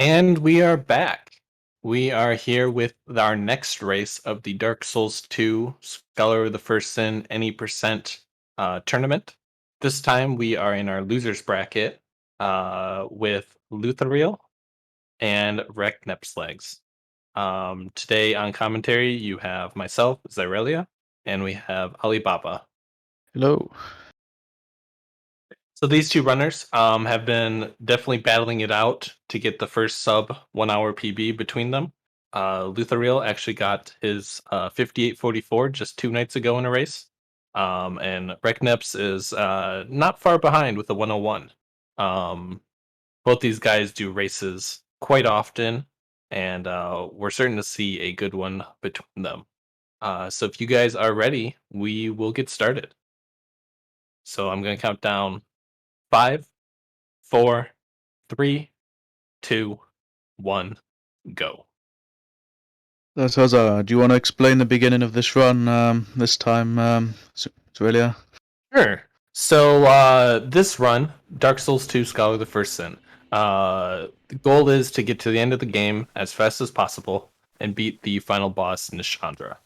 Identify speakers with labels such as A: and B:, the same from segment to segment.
A: And we are back. We are here with our next race of the Dark Souls 2 Scholar of the First Sin any percent tournament. This time we are in our losers bracket with Luthelaril and Recnepslegs. Today on commentary you have myself, Zyrelia, and we have Alibaba.
B: Hello.
A: So these two runners have been definitely battling it out to get the first sub 1 hour PB between them. Luthariel actually got his 58:44 just 2 nights ago in a race. And Rekneps is not far behind with a 101. Both these guys do races quite often, and we're certain to see a good one between them. So if you guys are ready, we will get started. So I'm going to count down 5, 4, 3, 2, 1, go.
B: So, do you want to explain the beginning of this run this time, Aurelia?
A: Sure. So this run, Dark Souls 2 Scholar of the First Sin. The goal is to get to the end of the game as fast as possible and beat the final boss, Nishandra.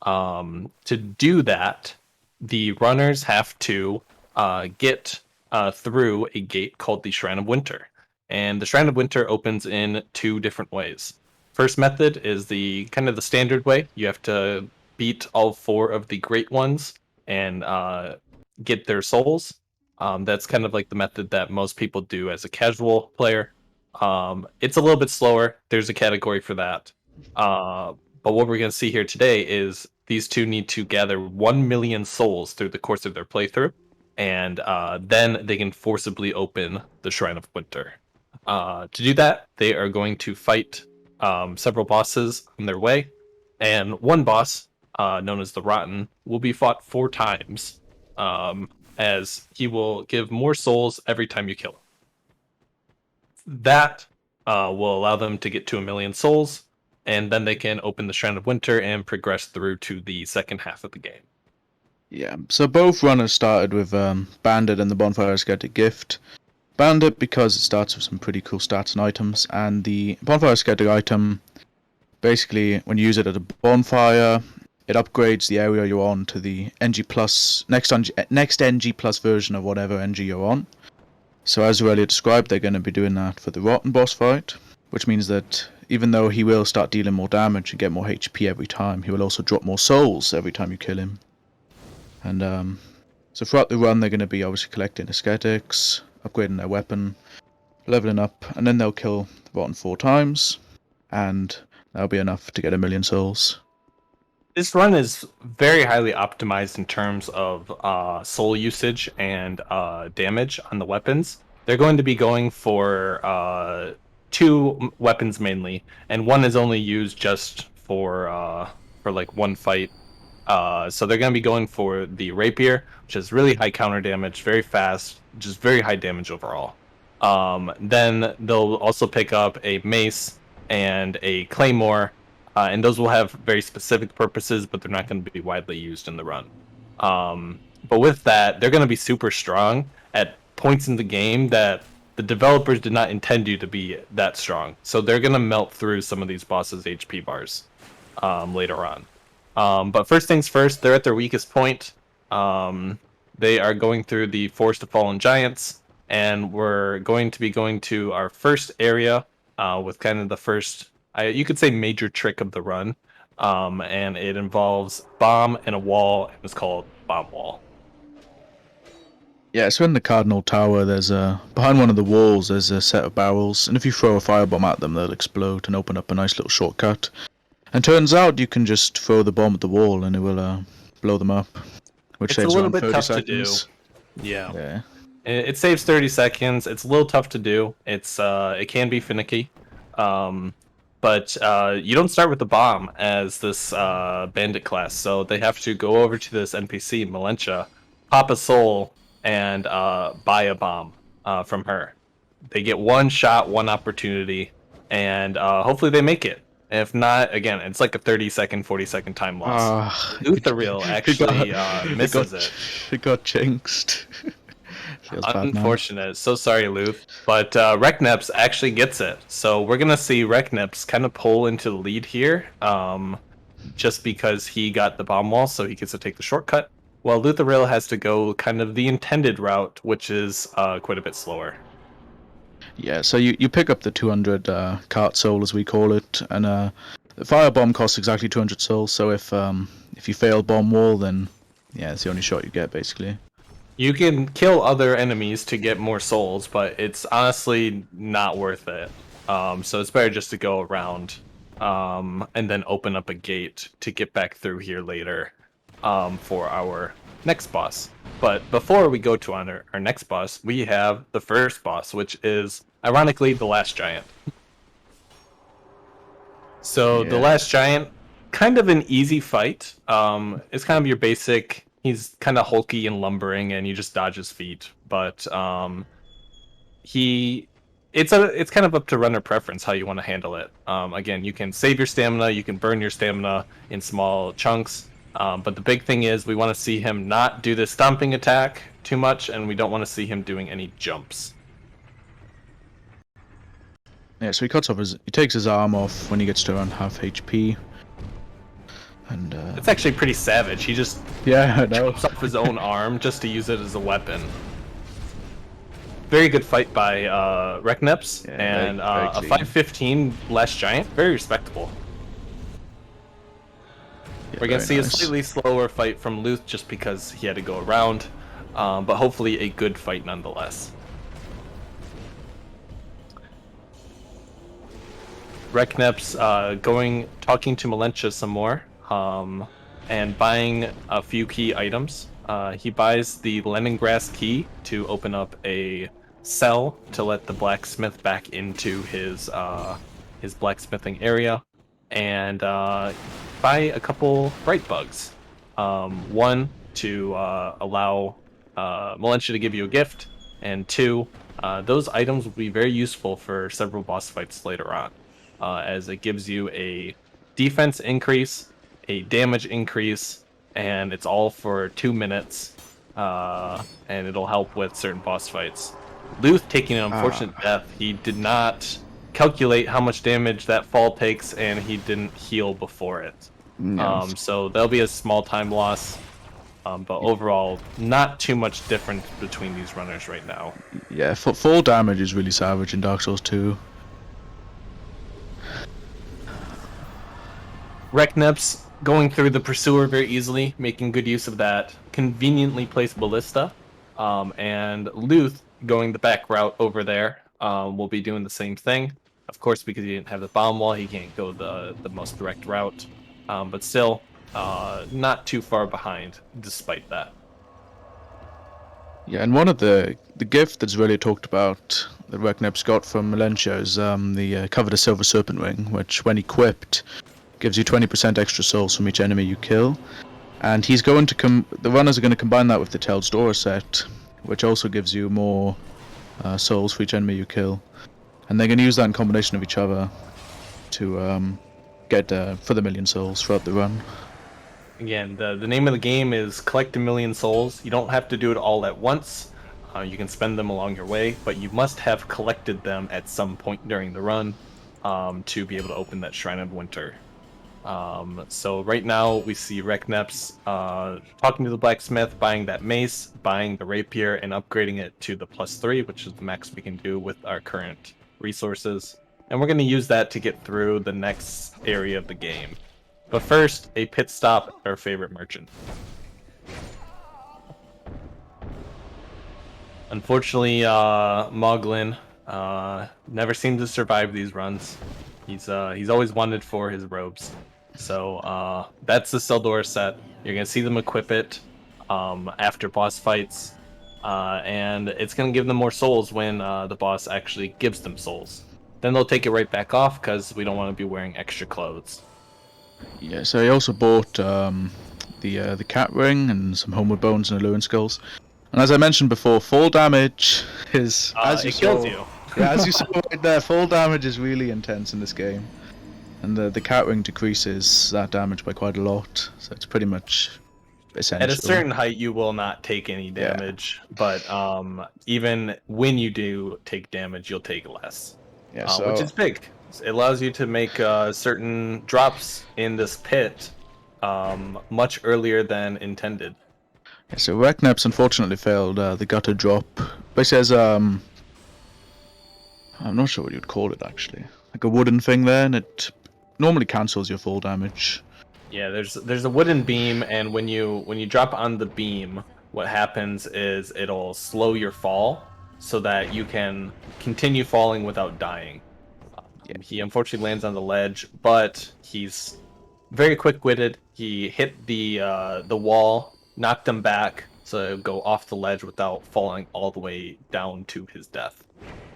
A: To do that, the runners have to get through a gate called the Shrine of Winter. And the Shrine of Winter opens in two different ways. First method is the kind of the standard way. You have to beat all four of the great ones and get their souls. That's kind of like the method that most people do as a casual player. It's a little bit slower. There's a category for that. But what we're going to see here today is these two need to gather 1 million souls through the course of their playthrough, and then they can forcibly open the Shrine of Winter. To do that, they are going to fight several bosses on their way, and one boss, known as the Rotten, will be fought 4 times, as he will give more souls every time you kill him. That will allow them to get to 1 million souls, and then they can open the Shrine of Winter and progress through to the second half of the game.
B: Yeah, so both runners started with Bandit and the Bonfire Ascetic Gift. Bandit because it starts with some pretty cool stats and items, and the Bonfire Ascetic item, basically, when you use it at a bonfire, it upgrades the area you're on to the NG plus, next NG plus version of whatever NG you're on. So as Aurelia described, they're going to be doing that for the Rotten boss fight, which means that even though he will start dealing more damage and get more HP every time, he will also drop more souls every time you kill him. And so throughout the run, they're going to be obviously collecting aesthetics, upgrading their weapon, leveling up, and then they'll kill the Rotten 4 times, and that'll be enough to get 1 million souls.
A: This run is very highly optimized in terms of soul usage and damage on the weapons. They're going to be going for 2 weapons mainly, and one is only used just for like one fight. So they're going to be going for the rapier, which is really high counter damage, very fast, just very high damage overall. Then they'll also pick up a mace and a claymore, and those will have very specific purposes, but they're not going to be widely used in the run. But with that, they're going to be super strong at points in the game that the developers did not intend you to be that strong. So they're going to melt through some of these bosses' HP bars later on. But first things first, they're at their weakest point. They are going through the Forest of Fallen Giants, and we're going to be going to our first area with kind of the first, you could say, major trick of the run. And it involves bomb and a wall, and it's called Bomb Wall.
B: Yeah, so in the Cardinal Tower, behind one of the walls, there's a set of barrels, and if you throw a firebomb at them, they'll explode and open up a nice little shortcut. And turns out you can just throw the bomb at the wall and it will blow them up, which saves around 30 seconds.
A: Yeah. It saves 30 seconds. It's a little tough to do. It can be finicky. But you don't start with the bomb as this bandit class, so they have to go over to this NPC, Melentia, pop a soul, and buy a bomb from her. They get one shot, one opportunity, and hopefully they make it. If not, again, it's like a 30-second, 40-second time loss. Luthelaril actually misses it.
B: It got jinxed. Feels bad, man.
A: Unfortunate. So sorry, Luth. But Recneps actually gets it. So we're gonna see Recneps kind of pull into the lead here. Just because he got the bomb wall, so he gets to take the shortcut. While Luthelaril has to go kind of the intended route, which is quite a bit slower.
B: Yeah, so you pick up the 200 cart soul, as we call it, and the fire bomb costs exactly 200 souls. So if you fail bomb wall, then yeah, it's the only shot you get, basically.
A: You can kill other enemies to get more souls, but it's honestly not worth it. So it's better just to go around and then open up a gate to get back through here later for our next boss. But before we go to our next boss, we have the first boss, which is ironically the last giant. So the
B: Yeah.
A: last giant, kind of an easy fight. It's kind of your basic. He's kind of hulky and lumbering, and you just dodge his feet. But he, it's kind of up to runner preference how you want to handle it. Again, you can save your stamina, you can burn your stamina in small chunks. But the big thing is we want to see him not do the stomping attack too much, and we don't want to see him doing any jumps.
B: Yeah, so he takes his arm off when he gets to around half HP. And
A: It's actually pretty savage. He just
B: yeah, I know.
A: chops off his own arm just to use it as a weapon. Very good fight by Recneps,
B: Yeah,
A: and
B: very
A: a
B: clean.
A: 515 last giant. Very respectable.
B: Yeah,
A: We're going to see
B: very
A: a slightly slower fight from Luth just because he had to go around, but hopefully a good fight nonetheless. Recneps talking to Melentia some more, and buying a few key items. He buys the Leningrass key to open up a cell to let the blacksmith back into his blacksmithing area, and buy a couple bright bugs. One to allow Melentia to give you a gift, and two, those items will be very useful for several boss fights later on. As it gives you a defense increase, a damage increase, and it's all for 2 minutes, and it'll help with certain boss fights. Luth taking an unfortunate death. He did not calculate how much damage that fall takes, and he didn't heal before it.
B: Yeah.
A: So there'll be a small time loss, but overall, not too much difference between these runners right now.
B: Yeah, full damage is really savage in Dark Souls 2.
A: Recneps going through the pursuer very easily, making good use of that conveniently placed ballista. And Luth going the back route over there will be doing the same thing. Of course, because he didn't have the bomb wall, he can't go the most direct route. But still, not too far behind, despite that.
B: Yeah, and one of the gift that's really talked about that Recneps got from Melentia is the Covered Silver Serpent Ring, which when equipped gives you 20% extra souls from each enemy you kill. And he's going to the runners are going to combine that with the Tel's Door set, which also gives you more souls for each enemy you kill. And they're going to use that in combination of each other to get for the million souls throughout the run.
A: Again, the name of the game is collect a million souls. You don't have to do it all at once. You can spend them along your way, but you must have collected them at some point during the run to be able to open that Shrine of Winter. So right now we see Recneps talking to the blacksmith, buying that mace, buying the rapier, and upgrading it to the +3, which is the max we can do with our current resources. And we're going to use that to get through the next area of the game. But first, a pit stop at our favorite merchant. Unfortunately, Moglin never seemed to survive these runs. He's always wanted for his robes. So that's the Seldora set. You're gonna see them equip it after boss fights, and it's gonna give them more souls when the boss actually gives them souls. Then they'll take it right back off because we don't want to be wearing extra clothes.
B: Yeah, so he also bought the cat ring and some homeward bones and allurant skulls. And as I mentioned before, full damage is
A: It kills you.
B: Yeah, as you saw right there, full damage is really intense in this game. And the cat ring decreases that damage by quite a lot, so it's pretty much essentially.
A: At a certain height, you will not take any
B: Yeah.
A: damage, but even when you do take damage, you'll take less,
B: Yeah,
A: which
B: so
A: is big. It allows you to make certain drops in this pit much earlier than intended.
B: Recneps unfortunately failed the gutter drop. Basically, as I'm not sure what you'd call it actually, like a wooden thing there, and it normally cancels your full damage.
A: Yeah, there's a wooden beam, and when you drop on the beam, what happens is it'll slow your fall so that you can continue falling without dying.
B: Yeah,
A: He unfortunately lands on the ledge, but he's very quick-witted. He hit the wall, knocked him back, so he'll go off the ledge without falling all the way down to his death.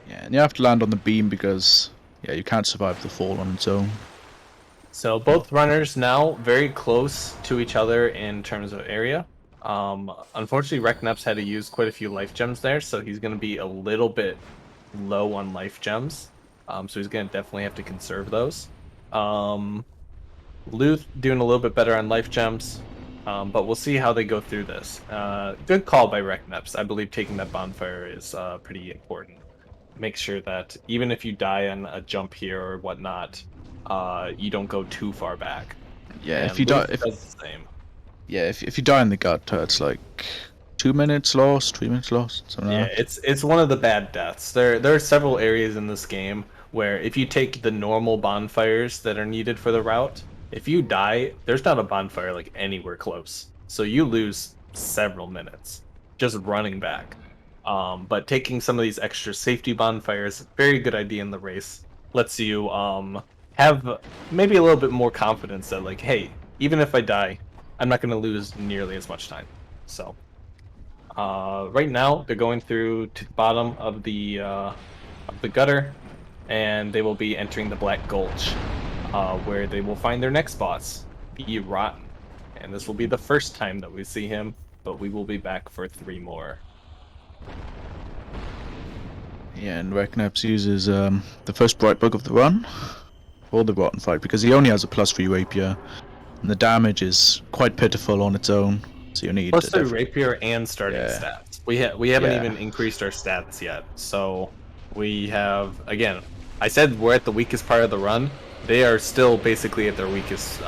B: yeah, and you have to land on the beam because yeah, you can't survive the fall on its own.
A: So both runners now very close to each other in terms of area. Unfortunately, Recneps had to use quite a few life gems there, so he's going to be a little bit low on life gems. So he's going to definitely have to conserve those. Luth doing a little bit better on life gems, but we'll see how they go through this. Good call by Recneps. I believe taking that bonfire is pretty important. Make sure that even if you die on a jump here or whatnot, you don't go too far back.
B: Yeah, if
A: And
B: you die,
A: Luth does the same.
B: if you die in the gutter, it's like 2 minutes lost, 3 minutes lost, something
A: Yeah,
B: like that.
A: it's one of the bad deaths. There are several areas in this game where if you take the normal bonfires that are needed for the route, if you die, there's not a bonfire like anywhere close. So you lose several minutes just running back. But taking some of these extra safety bonfires, very good idea in the race. Lets you have maybe a little bit more confidence that like, hey, even if I die, I'm not going to lose nearly as much time. So. Right now, they're going through to the bottom of the gutter, and they will be entering the Black Gulch, where they will find their next boss, be Rotten. And this will be the first time that we see him, but we will be back for 3 more.
B: Yeah, and Recneps uses the first bright bug of the run for the rotten fight because he only has a +3 rapier, and the damage is quite pitiful on its own. So you need
A: Plus the rapier and starting
B: yeah,
A: stats. We haven't
B: yeah,
A: even increased our stats yet, so we have again. I said we're at the weakest part of the run. They are still basically at their weakest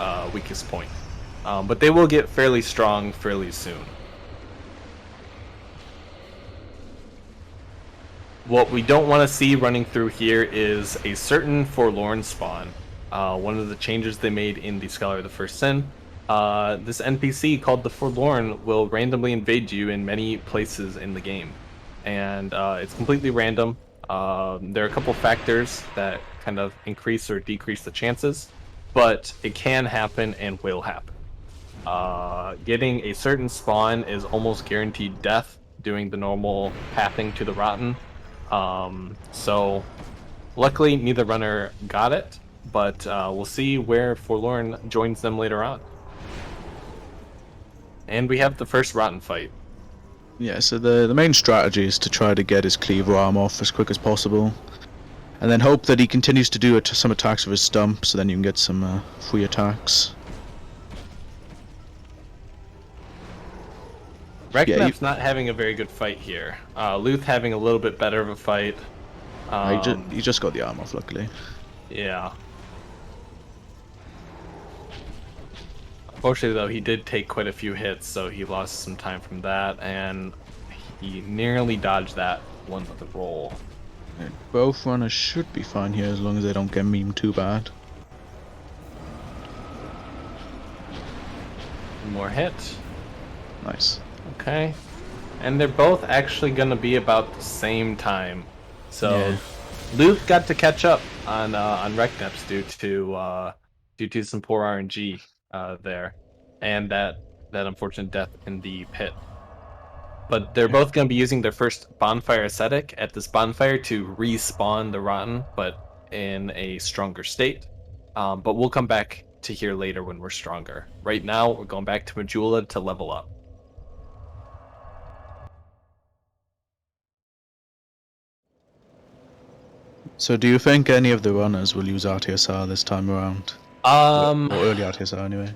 A: point, but they will get fairly strong fairly soon. What we don't want to see running through here is a certain forlorn spawn. One of the changes they made in the Scholar of the First Sin. This NPC called the Forlorn will randomly invade you in many places in the game, and it's completely random. There are a couple factors that kind of increase or decrease the chances, but it can happen and will happen. Getting a certain spawn is almost guaranteed death doing the normal pathing to the Rotten. So luckily neither runner got it, but we'll see where Forlorn joins them later on. And we have the first Rotten fight.
B: yeah. So the main strategy is to try to get his cleaver arm off as quick as possible, and then hope that he continues to do some attacks with his stump, so then you can get some free attacks. Yeah,
A: Recnep's not having a very good fight here. Luth having a little bit better of a fight.
B: he just got the arm off, luckily.
A: Yeah. Unfortunately, though, he did take quite a few hits, so he lost some time from that, and he nearly dodged that one with the roll.
B: Yeah, both runners should be fine here as long as they don't get memed too bad.
A: One more hit.
B: Nice.
A: Okay. And they're both actually going to be about the same time. So
B: Yeah.
A: Luke got to catch up on Recneps due to some poor RNG there, and that unfortunate death in the pit. But they're both going to be using their first bonfire ascetic at this bonfire to respawn the Rotten, but in a stronger state. But we'll come back to here later when we're stronger. Right now, we're going back to Majula to level up.
B: So do you think any of the runners will use RTSR this time around?
A: Um,
B: Or early RTSR anyway?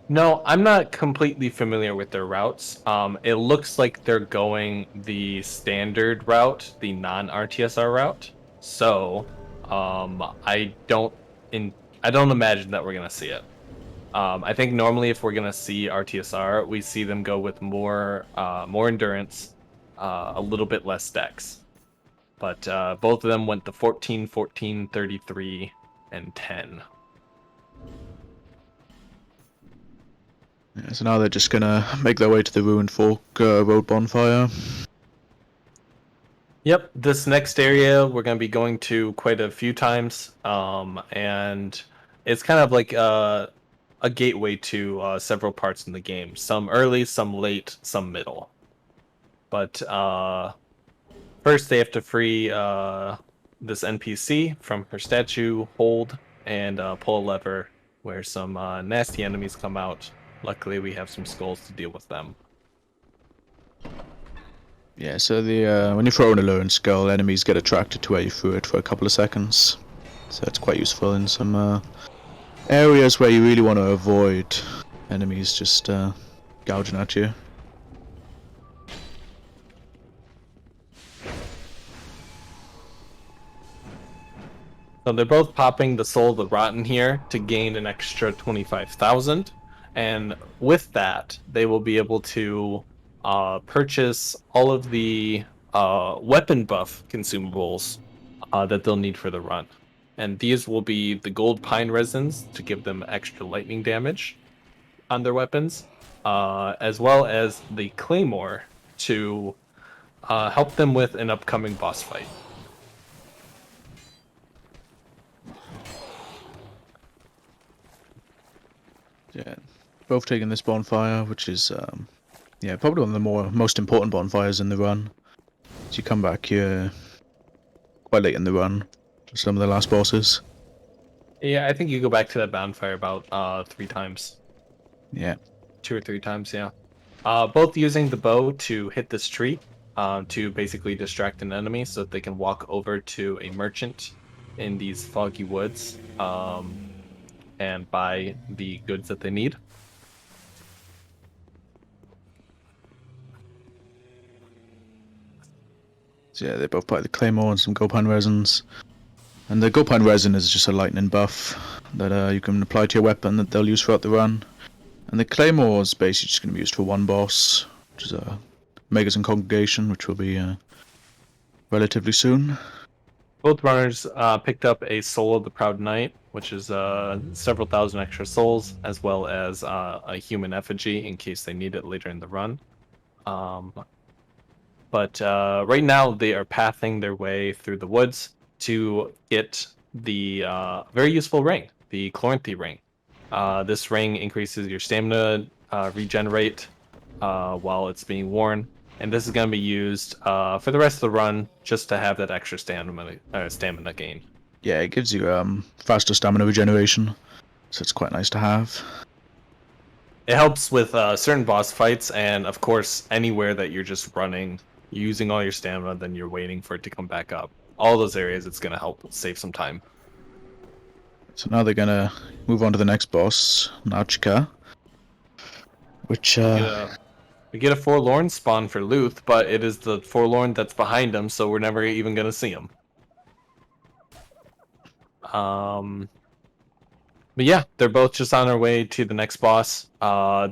A: No, I'm not completely familiar with their routes. It looks like they're going the standard route, the non-RTSR route. So, I don't in I don't imagine that we're gonna see it. I think normally if we're gonna see RTSR, we see them go with more endurance, a little bit less dex. But both of them went to 14, 14, 33, and 10.
B: Yeah, so now they're just gonna make their way to the Ruined Fork Road Bonfire.
A: Yep, this next area we're going to be going to quite a few times, and it's kind of like a gateway to several parts in the game. Some early, some late, some middle. But first, they have to free this NPC from her statue hold and pull a lever where some nasty enemies come out. Luckily, we have some skulls to deal with them.
B: Yeah, so the when you throw in a lone skull, enemies get attracted to where you threw it for a couple of seconds. So it's quite useful in some areas where you really want to avoid enemies just gouging at you.
A: So they're both popping the Soul of the Rotten here to gain an extra 25,000. And with that, they will be able to purchase all of the weapon buff consumables that they'll need for the run. And these will be the gold pine resins to give them extra lightning damage on their weapons, as well as the claymore to help them with an upcoming boss fight.
B: Yeah, both taking this bonfire, which is yeah, probably one of the most important bonfires in the run. So you come back here quite late in the run to some of the last bosses.
A: Yeah, I think you go back to that bonfire about 3 times.
B: Yeah.
A: 2 or 3 times, yeah. Both using the bow to hit this tree, to basically distract an enemy so that they can walk over to a merchant in these foggy woods, and buy the goods that they need.
B: So yeah, they both buy the claymore and some gopine resins. And the gopine resin is just a lightning buff that you can apply to your weapon that they'll use throughout the run. And the claymore is basically just going to be used for one boss, which is Megas and Congregation, which will be relatively soon.
A: Both runners picked up a Soul of the Proud Knight, which is several thousand extra souls, as well as a human effigy in case they need it later in the run. Um, But right now, they are pathing their way through the woods to get the very useful ring, the Chloranthy Ring. This ring increases your stamina regenerate while it's being worn, and this is going to be used for the rest of the run just to have that extra stamina gain.
B: Yeah, it gives you faster stamina regeneration, so it's quite nice to have.
A: It helps with certain boss fights, and of course, anywhere that you're just running, using all your stamina, then you're waiting for it to come back up. All those areas, it's going to help save some time.
B: So now they're gonna move on to the next boss, Nachka, which
A: We get a Forlorn spawn for Luth, but it is the Forlorn that's behind him, so we're never even going to see him. But yeah, they're both just on their way to the next boss.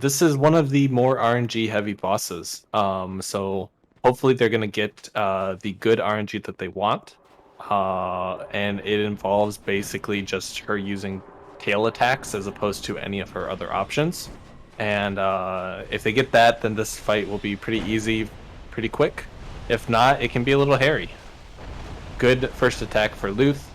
A: This is one of the more RNG heavy bosses. So hopefully they're gonna get the good RNG that they want. And it involves basically just her using tail attacks as opposed to any of her other options. And if they get that, then this fight will be pretty easy, pretty quick. If not, it can be a little hairy. Good first attack for Luth.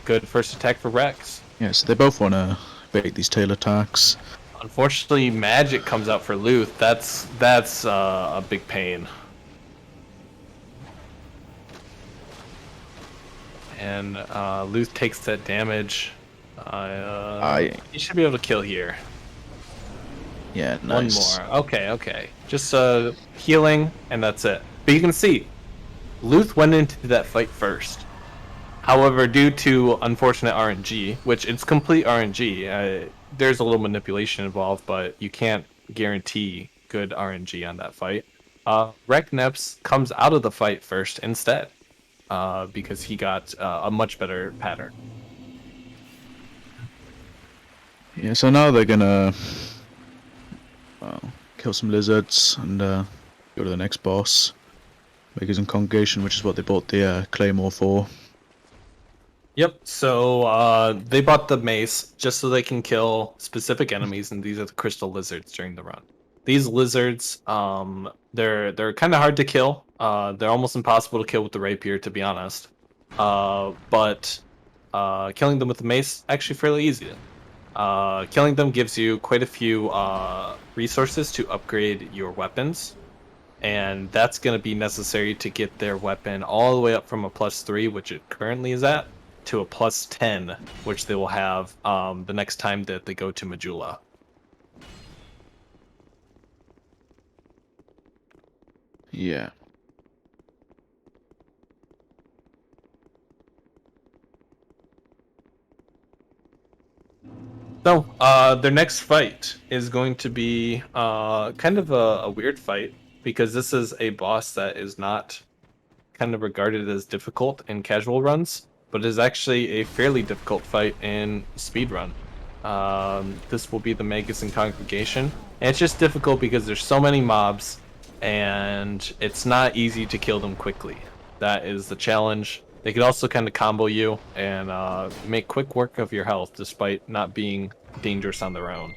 A: Good first attack for Rex.
B: yeah, so they both want to bait these tail attacks.
A: Unfortunately, magic comes out for Luth. That's a big pain. And Luth takes that damage. He should be able to kill here.
B: Yeah, nice.
A: One more. Okay. Just healing, and that's it. But you can see, Luth went into that fight first. However, due to unfortunate RNG, which it's complete RNG, there's a little manipulation involved, but you can't guarantee good RNG on that fight. Recneps comes out of the fight first instead, because he got a much better pattern.
B: Yeah, so now they're gonna kill some lizards and go to the next boss. Makers in Congregation, which is what they bought the Claymore for.
A: Yep. So they bought the mace just so they can kill specific enemies, and these are the crystal lizards during the run. These lizards, they're kind of hard to kill. They're almost impossible to kill with the rapier, to be honest. But killing them with the mace actually fairly easy. Killing them gives you quite a few resources to upgrade your weapons, and that's going to be necessary to get their weapon all the way up from a +3, which it currently is at, to a +10, which they will have the next time that they go to Majula.
B: Yeah.
A: So, their next fight is going to be kind of a weird fight, because this is a boss that is not kind of regarded as difficult in casual runs, but is actually a fairly difficult fight in speedrun. This will be the Magus and Congregation, and it's just difficult because there's so many mobs, and it's not easy to kill them quickly. That is the challenge. They could also kind of combo you and make quick work of your health, despite not being dangerous on their own.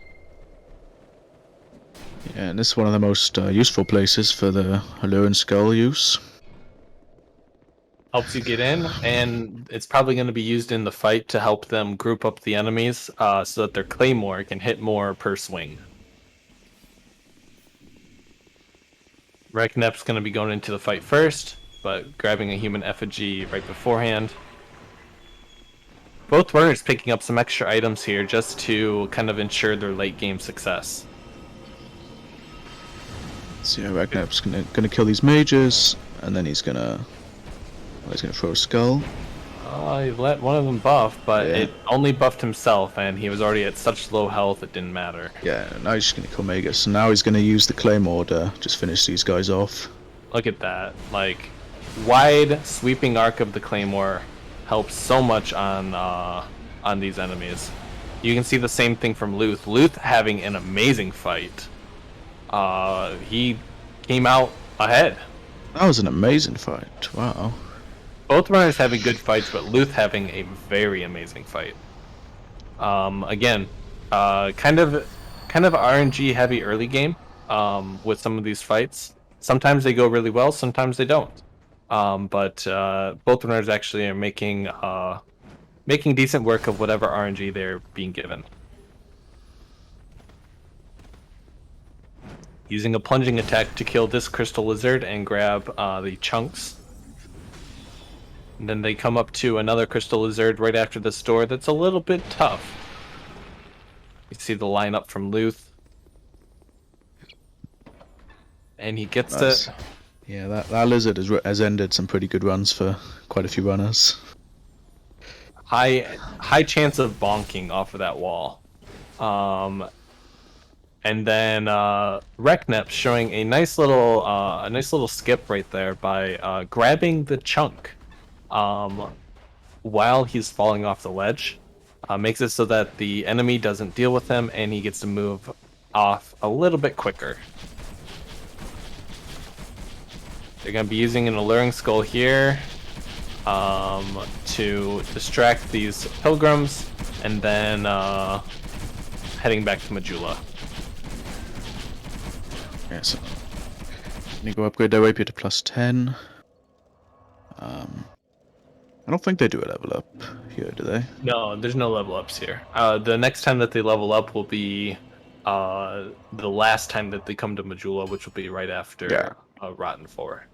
B: Yeah, and this is one of the most useful places for the Alluring Skull use.
A: Helps you get in, and it's probably going to be used in the fight to help them group up the enemies so that their claymore can hit more per swing. Recnep's going to be going into the fight first, but grabbing a human effigy right beforehand. Both runners picking up some extra items here just to kind of ensure their late game success.
B: So yeah, Ragnar's gonna kill these mages, and then he's gonna throw a skull.
A: He let one of them buff, but
B: Yeah.
A: it only buffed himself, and he was already at such low health it didn't matter.
B: Yeah, now he's just gonna kill Magus, and now he's gonna use the Claymore to just finish these guys off.
A: Look at that. Like, wide sweeping arc of the Claymore helps so much on these enemies. You can see the same thing from Luth. Luth having an amazing fight. He came out ahead.
B: That was an amazing fight. Wow.
A: Both runners having good fights, but Luth having a very amazing fight. Again, kind of RNG heavy early game with some of these fights. Sometimes they go really well, sometimes they don't. But both runners actually are making decent work of whatever RNG they're being given. Using a plunging attack to kill this crystal lizard and grab the chunks. And then they come up to another crystal lizard right after this door that's a little bit tough. You see the lineup from Luth. And he gets
B: Nice.
A: it.
B: Yeah, that lizard has ended some pretty good runs for quite a few runners.
A: High chance of bonking off of that wall. And then Recnep showing a nice little skip right there by grabbing the chunk while he's falling off the ledge. Makes it so that the enemy doesn't deal with him, and he gets to move off a little bit quicker. They're going to be using an Alluring Skull here to distract these pilgrims, and then heading back to Majula.
B: Yeah, so you go upgrade their rapier to +10. I don't think they do a level up here, do they?
A: No, there's no level ups here. The next time that they level up will be the last time that they come to Majula, which will be right after Rotten 4.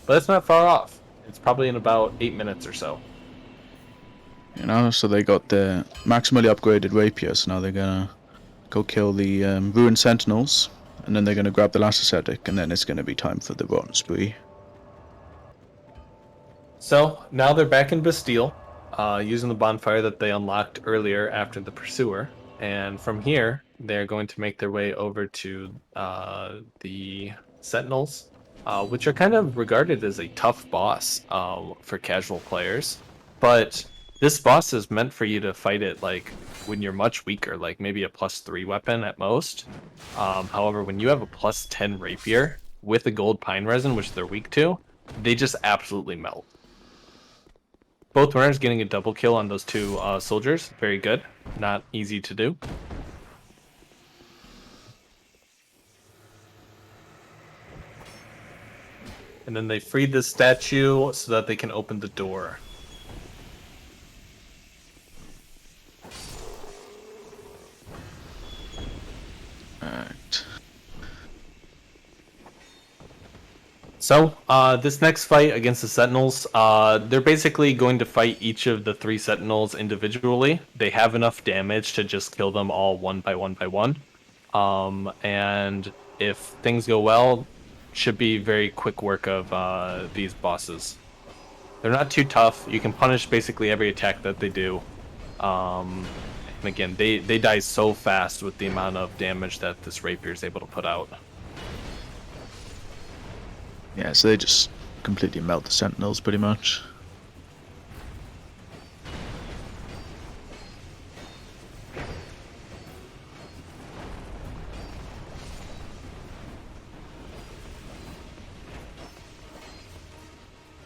A: But it's not far off. It's probably in about 8 minutes or so.
B: You know, so they got their maximally upgraded rapier, so now they're gonna go kill the ruined sentinels, and then they're gonna grab the last ascetic, and then it's gonna be time for the rotten spree.
A: So now they're back in Bastille, using the bonfire that they unlocked earlier after the Pursuer. And from here, they're going to make their way over to the Sentinels, which are kind of regarded as a tough boss for casual players. But this boss is meant for you to fight it like when you're much weaker, like maybe a +3 weapon at most. However, when you have a +10 rapier with a gold pine resin, which they're weak to, they just absolutely melt. Both runners getting a double kill on those two soldiers. Very good. Not easy to do. And then they freed the statue so that they can open the door.
B: Alright.
A: So, this next fight against the Sentinels, they're basically going to fight each of the 3 Sentinels individually. They have enough damage to just kill them all one by one. And if things go well, should be very quick work of these bosses. They're not too tough. You can punish basically every attack that they do. And again, they die so fast with the amount of damage that this rapier is able to put out.
B: Yeah, so they just completely melt the sentinels pretty much.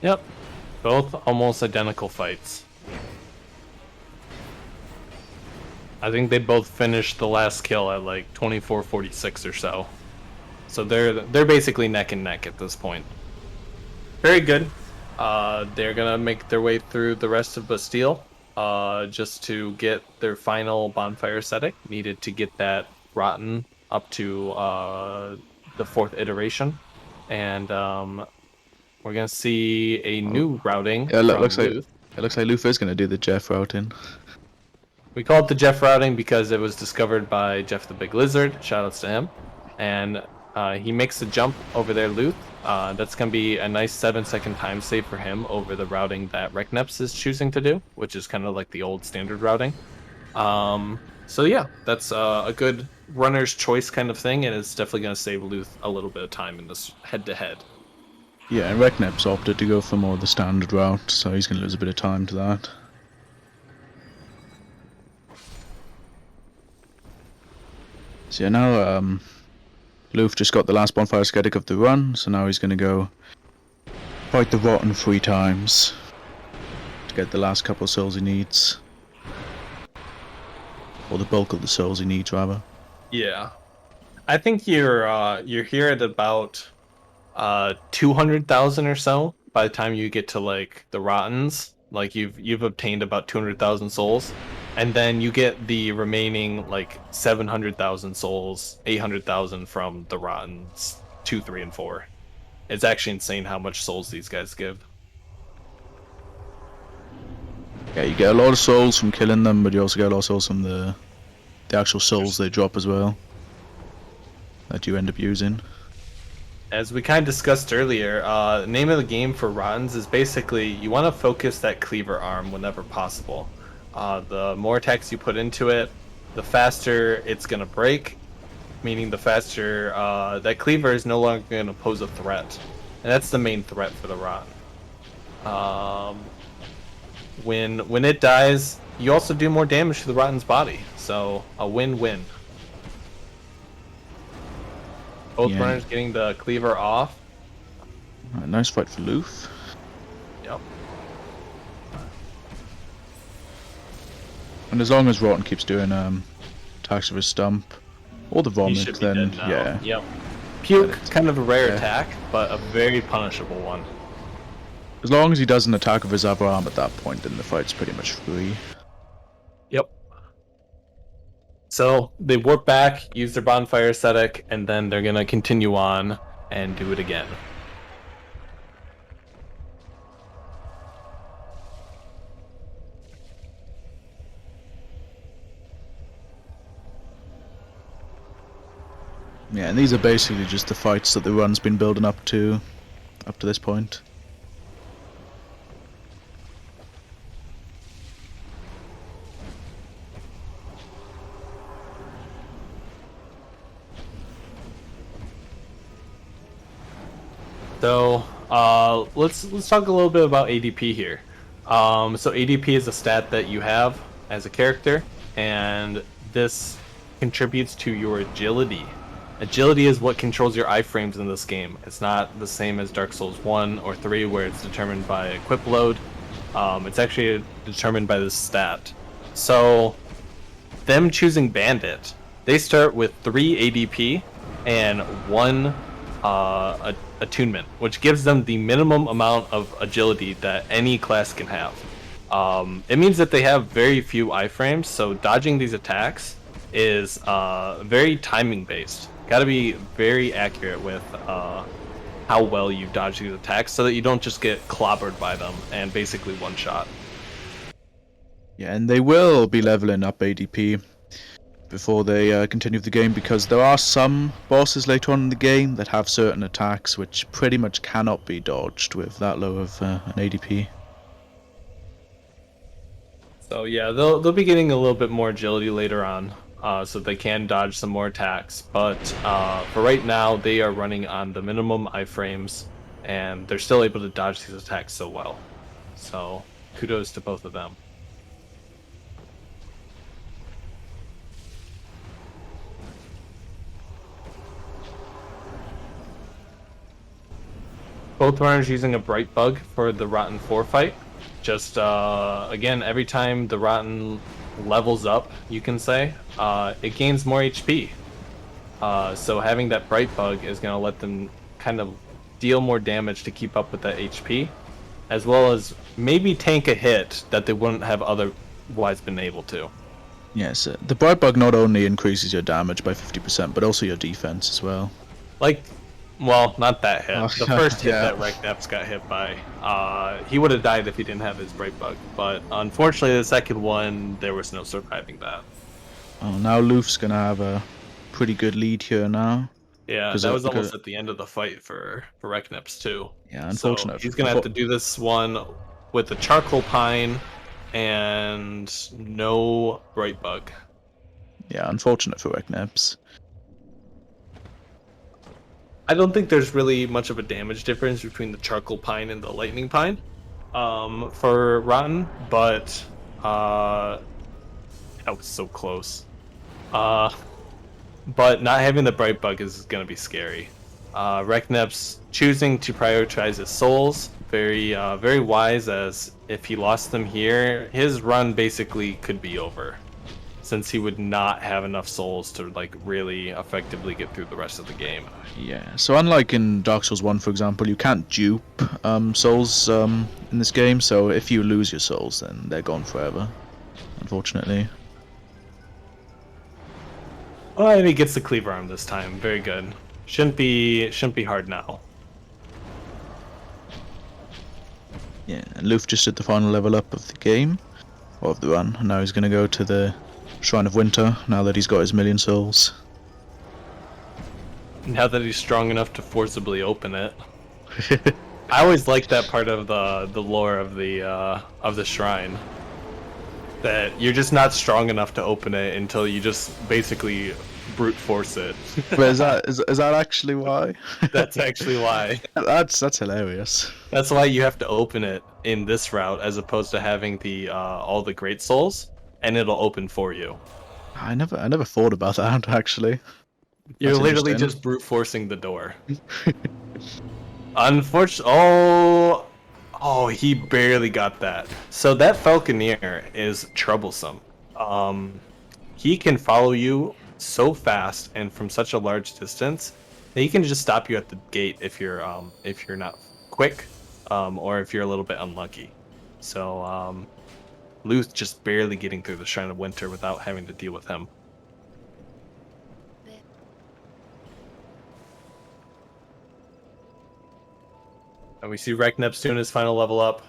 A: Yep, both almost identical fights. I think they both finished the last kill at like 24:46 or so. So they're basically neck and neck at this point. Very good. They're gonna make their way through the rest of Bastille, just to get their final bonfire setting. Needed to get that rotten up to the 4th iteration, and we're gonna see a new routing
B: Yeah,
A: from
B: looks like
A: Luth.
B: it looks like Luther's gonna do the Jeff routing.
A: We call it the Jeff routing because it was discovered by Jeff the Big Lizard. Shoutouts to him. And he makes the jump over there, Luth. That's going to be a nice 7-second time save for him over the routing that Recneps is choosing to do, which is kind of like the old standard routing. So yeah, that's a good runner's choice kind of thing, and it's definitely going to save Luth a little bit of time in this head-to-head.
B: Yeah, and Recnep's opted to go for more of the standard route, so he's gonna lose a bit of time to that. So yeah, now Luth just got the last bonfire schematic of the run, so now he's gonna go fight the Rotten 3 times to get the last couple of souls he needs. Or the bulk of the souls he needs, rather.
A: Yeah. I think you're here at about 200,000 or so by the time you get to like the Rottens. Like you've obtained about 200,000 souls, and then you get the remaining like 700,000 souls, 800,000 from the Rottens 2, 3, and 4. It's actually insane how much souls these guys give.
B: Yeah, you get a lot of souls from killing them, but you also get a lot of souls from the actual souls they drop as well. That you end up using.
A: As we kind of discussed earlier, the name of the game for Rottens is basically you want to focus that cleaver arm whenever possible. The more attacks you put into it, the faster it's going to break, meaning the faster that cleaver is no longer going to pose a threat. And that's the main threat for the Rotten. When it dies, you also do more damage to the Rotten's body, so a win-win. Both
B: Yeah.
A: runners getting the cleaver off.
B: Nice fight for Luth.
A: Yep.
B: And as long as Rotten keeps doing attacks of his stump or the
A: He
B: vomit,
A: should be
B: then
A: dead now.
B: yeah.
A: Yep. Puke,
B: But
A: kind of a rare
B: yeah.
A: attack, but a very punishable one.
B: As long as he doesn't attack with his other arm at that point, then the fight's pretty much free.
A: Yep. So they warp back, use their bonfire ascetic, and then they're gonna continue on and do it again.
B: Yeah, and these are basically just the fights that the run's been building up to this point.
A: So let's talk a little bit about ADP here. So ADP is a stat that you have as a character, and this contributes to your agility. Agility is what controls your iframes in this game. It's not the same as Dark Souls 1 or 3, where it's determined by equip load. It's actually determined by this stat. So them choosing Bandit, they start with 3 ADP and 1 attunement, which gives them the minimum amount of agility that any class can have. It means that they have very few iframes, so dodging these attacks is very timing based. Got to be very accurate with how well you dodge these attacks so that you don't just get clobbered by them and basically one shot.
B: Yeah, and they will be leveling up ADP before they continue the game, because there are some bosses later on in the game that have certain attacks which pretty much cannot be dodged with that low of an ADP.
A: So yeah, they'll be getting a little bit more agility later on, so they can dodge some more attacks. But for right now, they are running on the minimum iframes, and they're still able to dodge these attacks so well. So kudos to both of them. Both runners using a bright bug for the Rotten 4 fight. Just again, every time the Rotten levels up, you can say, it gains more HP. So having that bright bug is going to let them kind of deal more damage to keep up with that HP, as well as maybe tank a hit that they wouldn't have otherwise been able to.
B: Yes, the bright bug not only increases your damage by 50%, but also your defense as well.
A: Like, well, not that hit.
B: Oh,
A: The first hit
B: yeah.
A: that Recneps got hit by, he would have died if he didn't have his bright bug. But unfortunately, the second one, there was no surviving that.
B: Oh, now Luff's gonna have a pretty good lead here now.
A: Yeah,
B: Because,
A: that was
B: because
A: almost at the end of the fight for Recneps too.
B: yeah,
A: So
B: unfortunate.
A: he's gonna have to do this one with the charcoal pine and no bright bug.
B: Yeah, unfortunate for Recneps.
A: I don't think there's really much of a damage difference between the charcoal pine and the lightning pine, for Rotten, but that was so close. Uh, but not having the bright bug is gonna be scary. Recneps choosing to prioritize his souls, very wise, as if he lost them here, his run basically could be over, since he would not have enough souls to like really effectively get through the rest of the game.
B: Yeah, so unlike in Dark Souls 1, for example, you can't dupe souls in this game, so if you lose your souls, then they're gone forever, unfortunately.
A: Oh, and he gets the cleaver arm this time. Very good. Shouldn't be hard now.
B: Yeah, and Luff just did the final level up of the game, or of the run, and now he's going to go to the Shrine of Winter, now that he's got his million souls.
A: Now that he's strong enough to forcibly open it. I always like that part of the lore of the shrine. That you're just not strong enough to open it until you just basically brute force it.
B: But is that actually why?
A: That's actually why.
B: That's hilarious.
A: That's why you have to open it in this route as opposed to having the all the great souls, and it'll open for you.
B: I never thought about that actually.
A: You're
B: That's
A: literally
B: interesting.
A: just brute forcing the door. Unfortunately, oh, he barely got that. So that Falconeer is troublesome. He can follow you so fast and from such a large distance that he can just stop you at the gate if you're not quick, or if you're a little bit unlucky. So Luth just barely getting through the Shrine of Winter without having to deal with him. And we see Recneps doing his final level up.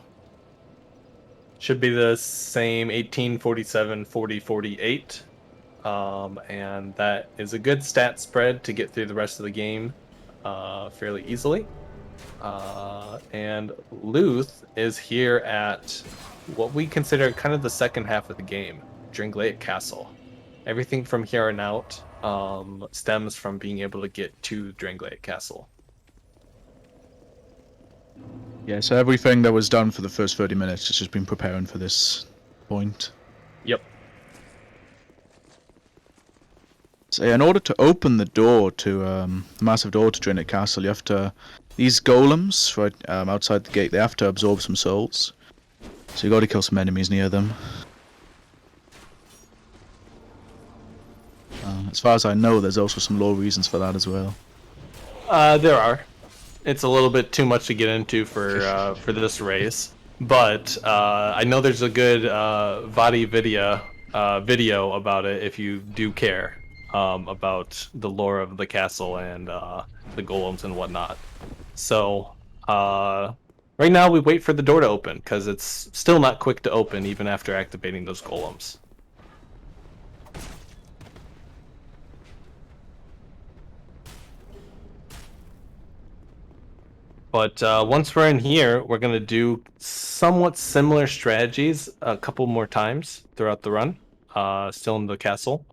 A: Should be the same 18, 47, 40, 48. And that is a good stat spread to get through the rest of the game fairly easily. And Luth is here at what we consider kind of the second half of the game, Drangleic Castle. Everything from here on out stems from being able to get to Drangleic Castle.
B: Yeah, so everything that was done for the first 30 minutes has just been preparing for this point.
A: Yep.
B: So yeah, in order to open the door to the massive door to Draenei Castle, you have to... These golems right outside the gate, they have to absorb some souls. So you got to kill some enemies near them. As far as I know, there's also some lore reasons for that as well.
A: There are. It's a little bit too much to get into for this race, but I know there's a good Vadi video about it if you do care about the lore of the castle and the golems and whatnot. So right now we wait for the door to open because it's still not quick to open even after activating those golems. But once we're in here, we're going to do somewhat similar strategies a couple more times throughout the run, still in the castle.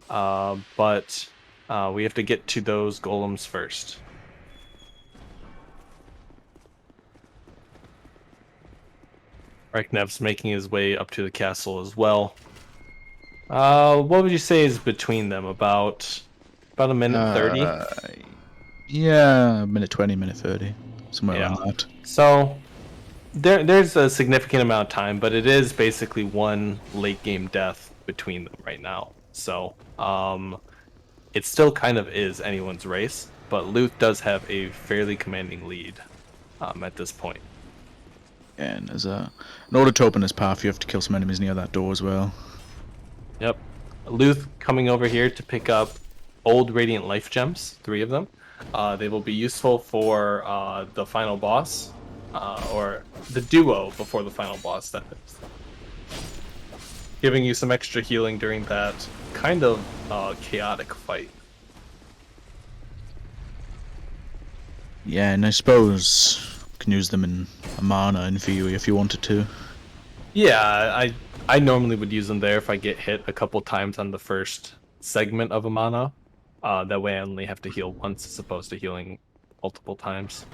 A: But we have to get to those golems first. Recnep's making his way up to the castle as well. What would you say is between them? About a minute 30?
B: Yeah, minute 20, minute 30. Somewhere
A: Yeah.
B: around that.
A: So there's a significant amount of time, but it is basically one late game death between them right now. So it still kind of is anyone's race, but Luth does have a fairly commanding lead at this point.
B: And there's in order to open this path, you have to kill some enemies near that door as well.
A: Yep. Luth coming over here to pick up old Radiant Life Gems, 3 of them. They will be useful for the final boss, or the duo before the final boss, that is. Giving you some extra healing during that kind of chaotic fight.
B: Yeah, and I suppose you can use them in a mana in theory if you wanted to.
A: Yeah, I normally would use them there if I get hit a couple times on the first segment of a mana. That way I only have to heal once as opposed to healing multiple times.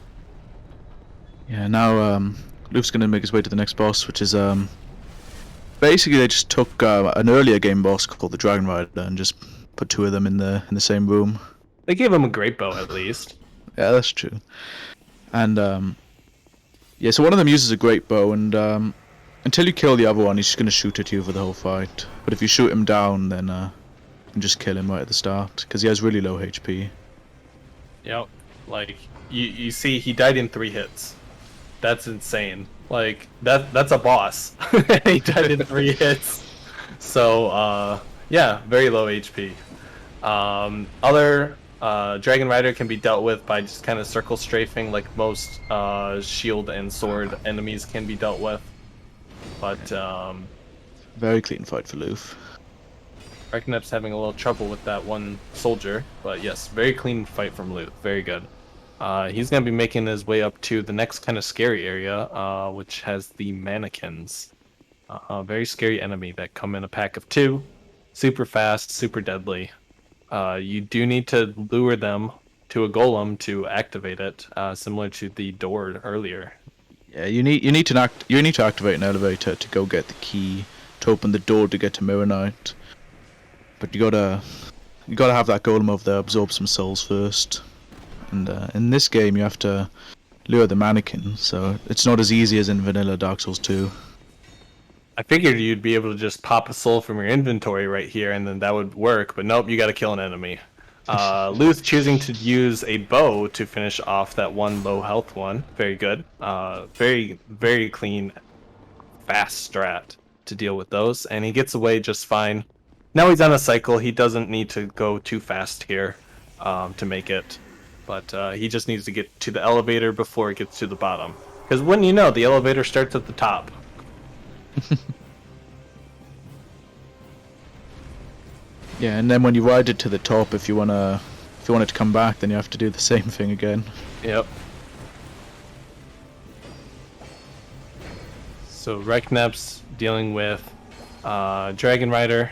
B: Yeah, now Luke's gonna make his way to the next boss, which is basically they just took an earlier game boss called the Dragon Rider and just put 2 of them in the same room.
A: They gave him a great bow at least.
B: Yeah, that's true. And yeah, so one of them uses a great bow, and until you kill the other one, he's just gonna shoot at you for the whole fight. But if you shoot him down, then you can just kill him right at the start because he has really low HP.
A: Yep. Like you see, he died in 3 hits. That's insane. Like that's a boss. He died in 3 hits. So yeah, very low HP. Other Dragon Rider can be dealt with by just kind of circle strafing, like most shield and sword enemies can be dealt with. But
B: Very clean fight for Luth.
A: Recnep's having a little trouble with that one soldier, but yes, very clean fight from Luth. Very good. He's going to be making his way up to the next kind of scary area, which has the mannequins. A very scary enemy that come in a pack of 2. Super fast, super deadly. You do need to lure them to a golem to activate it, similar to the door earlier.
B: Yeah, you need to activate an elevator to go get the key to open the door to get to Mirror Knight. But you gotta have that golem over there absorb some souls first. And in this game, you have to lure the mannequin, so it's not as easy as in vanilla Dark Souls 2.
A: I figured you'd be able to just pop a soul from your inventory right here, and then that would work. But nope, you got to kill an enemy. Luth choosing to use a bow to finish off that one low health one. Very good. Very, very clean, fast strat to deal with those, and he gets away just fine. Now he's on a cycle. He doesn't need to go too fast here to make it, but he just needs to get to the elevator before it gets to the bottom. Because when you know, the elevator starts at the top.
B: Yeah, and then when you ride it to the top, if you want it to come back, then you have to do the same thing again.
A: Yep. So Recnep's dealing with Dragon Rider.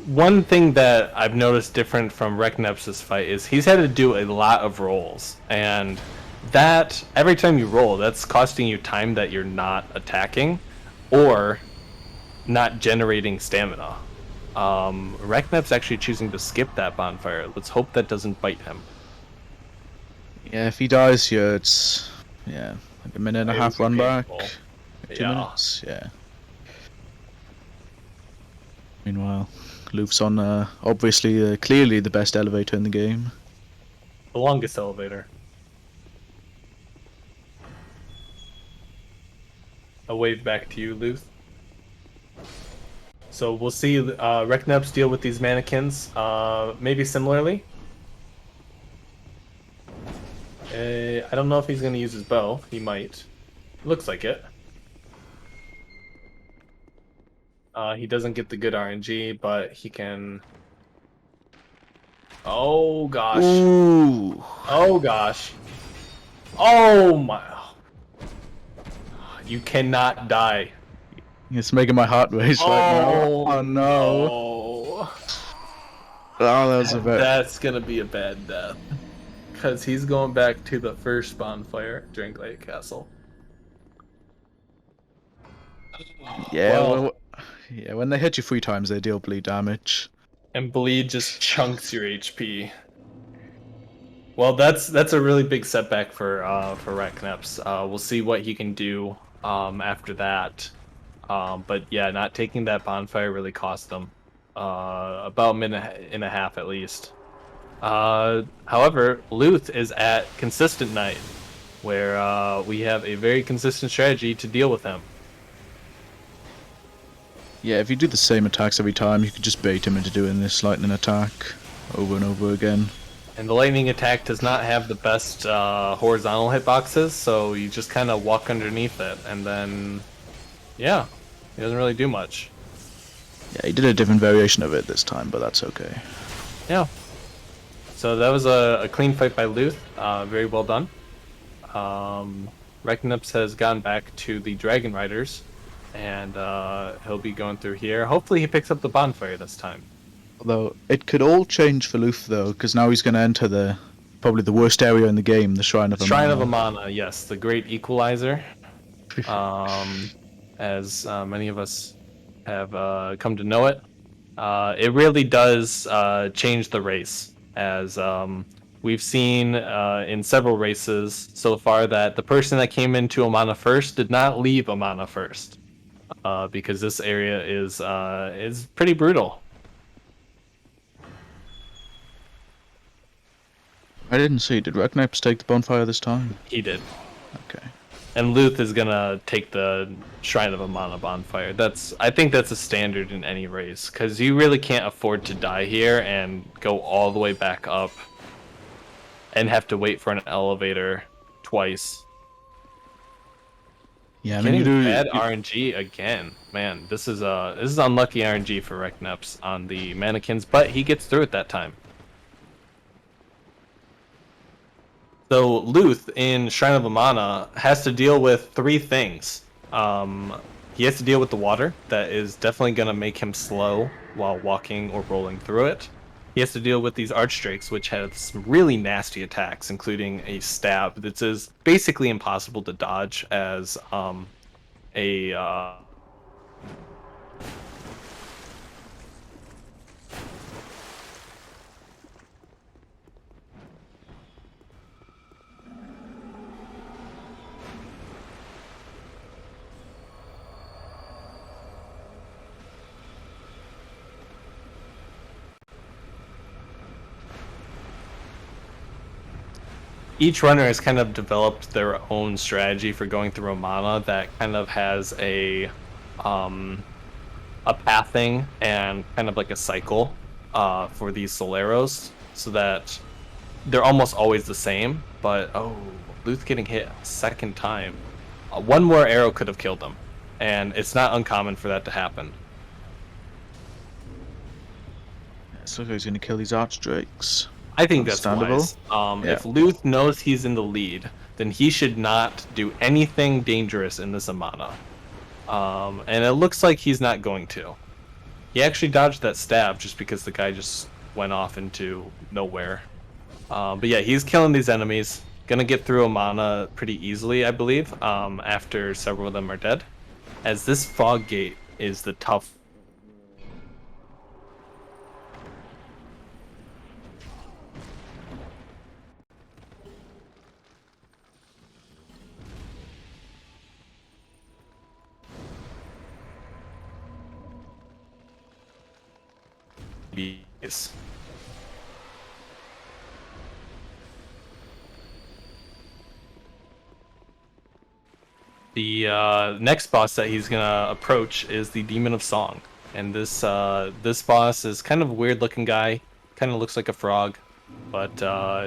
A: one thing that I've noticed different from Recneps's fight is he's had to do a lot of rolls, and that every time you roll, that's costing you time that you're not attacking, or not generating stamina. Recnep's actually choosing to skip that bonfire. Let's hope that doesn't bite him.
B: Yeah, if he dies here, it's like a minute and a
A: It would
B: half
A: be
B: run back.
A: painful.
B: 2
A: Yeah.
B: minutes. Yeah. Meanwhile, Luke's on obviously clearly the best elevator in the game.
A: The longest elevator. A wave back to you, Luth. So we'll see Recneps deal with these mannequins maybe similarly. I don't know if he's going to use his bow. He might. Looks like it. He doesn't get the good RNG, but he can... Oh, gosh.
B: Ooh.
A: Oh, gosh. Oh, my... You cannot die.
B: It's making my heart race right now. Oh no.
A: No.
B: Oh, that was a bit.
A: That's going to be a bad death. Because he's going back to the first bonfire during Glade Castle.
B: Yeah,
A: Well,
B: yeah. When they hit you 3 times, they deal bleed damage.
A: and bleed just chunks your HP. Well, that's a really big setback for Recneps. We'll see what he can do after that. But yeah, not taking that bonfire really cost them about a minute and a half at least. However, Luth is at Consistent Night, where we have a very consistent strategy to deal with him.
B: Yeah, if you do the same attacks every time, you could just bait him into doing this lightning attack over and over again.
A: And the lightning attack does not have the best horizontal hitboxes, so you just kind of walk underneath it, and then, yeah, it doesn't really do much.
B: Yeah, he did a different variation of it this time, but that's okay.
A: Yeah. So that was a clean fight by Luth. Very well done. Recneps has gone back to the Dragon Riders, and he'll be going through here. Hopefully he picks up the bonfire this time.
B: Although it could all change for Luth though, because now he's going to enter probably the worst area in the game, the Shrine of Amana.
A: Shrine of Amana, yes, the great equalizer. As many of us have come to know it. It really does change the race, as we've seen in several races so far that the person that came into Amana first did not leave Amana first, because this area is pretty brutal.
B: I didn't see. Did Recneps take the bonfire this time?
A: He did.
B: Okay.
A: And Luth is gonna take the Shrine of Amana bonfire. I think that's a standard in any race, because you really can't afford to die here and go all the way back up and have to wait for an elevator twice.
B: Yeah, I mean you do
A: bad RNG again. Man, this is unlucky RNG for Recneps on the mannequins, but he gets through it that time. So Luth in Shrine of Amana has to deal with 3 things. He has to deal with the water, that is definitely going to make him slow while walking or rolling through it. He has to deal with these Archdrakes, which have some really nasty attacks, including a stab that is basically impossible to dodge as a each runner has kind of developed their own strategy for going through Amana that kind of has a pathing and kind of like a cycle for these Soleros, so that they're almost always the same. But Luth getting hit a second time. One more arrow could have killed him, and it's not uncommon for that to happen.
B: So he's going to kill these Archdrakes.
A: I think that's wise.
B: Yeah.
A: If Luth knows he's in the lead, then he should not do anything dangerous in this Amana. And it looks like he's not going to. He actually dodged that stab just because the guy just went off into nowhere. But yeah, he's killing these enemies. Gonna get through a mana pretty easily, I believe, after several of them are dead. As this fog gate is the tough piece. The next boss that he's gonna approach is the Demon of Song, and this boss is kind of a weird looking guy. Kind of looks like a frog, but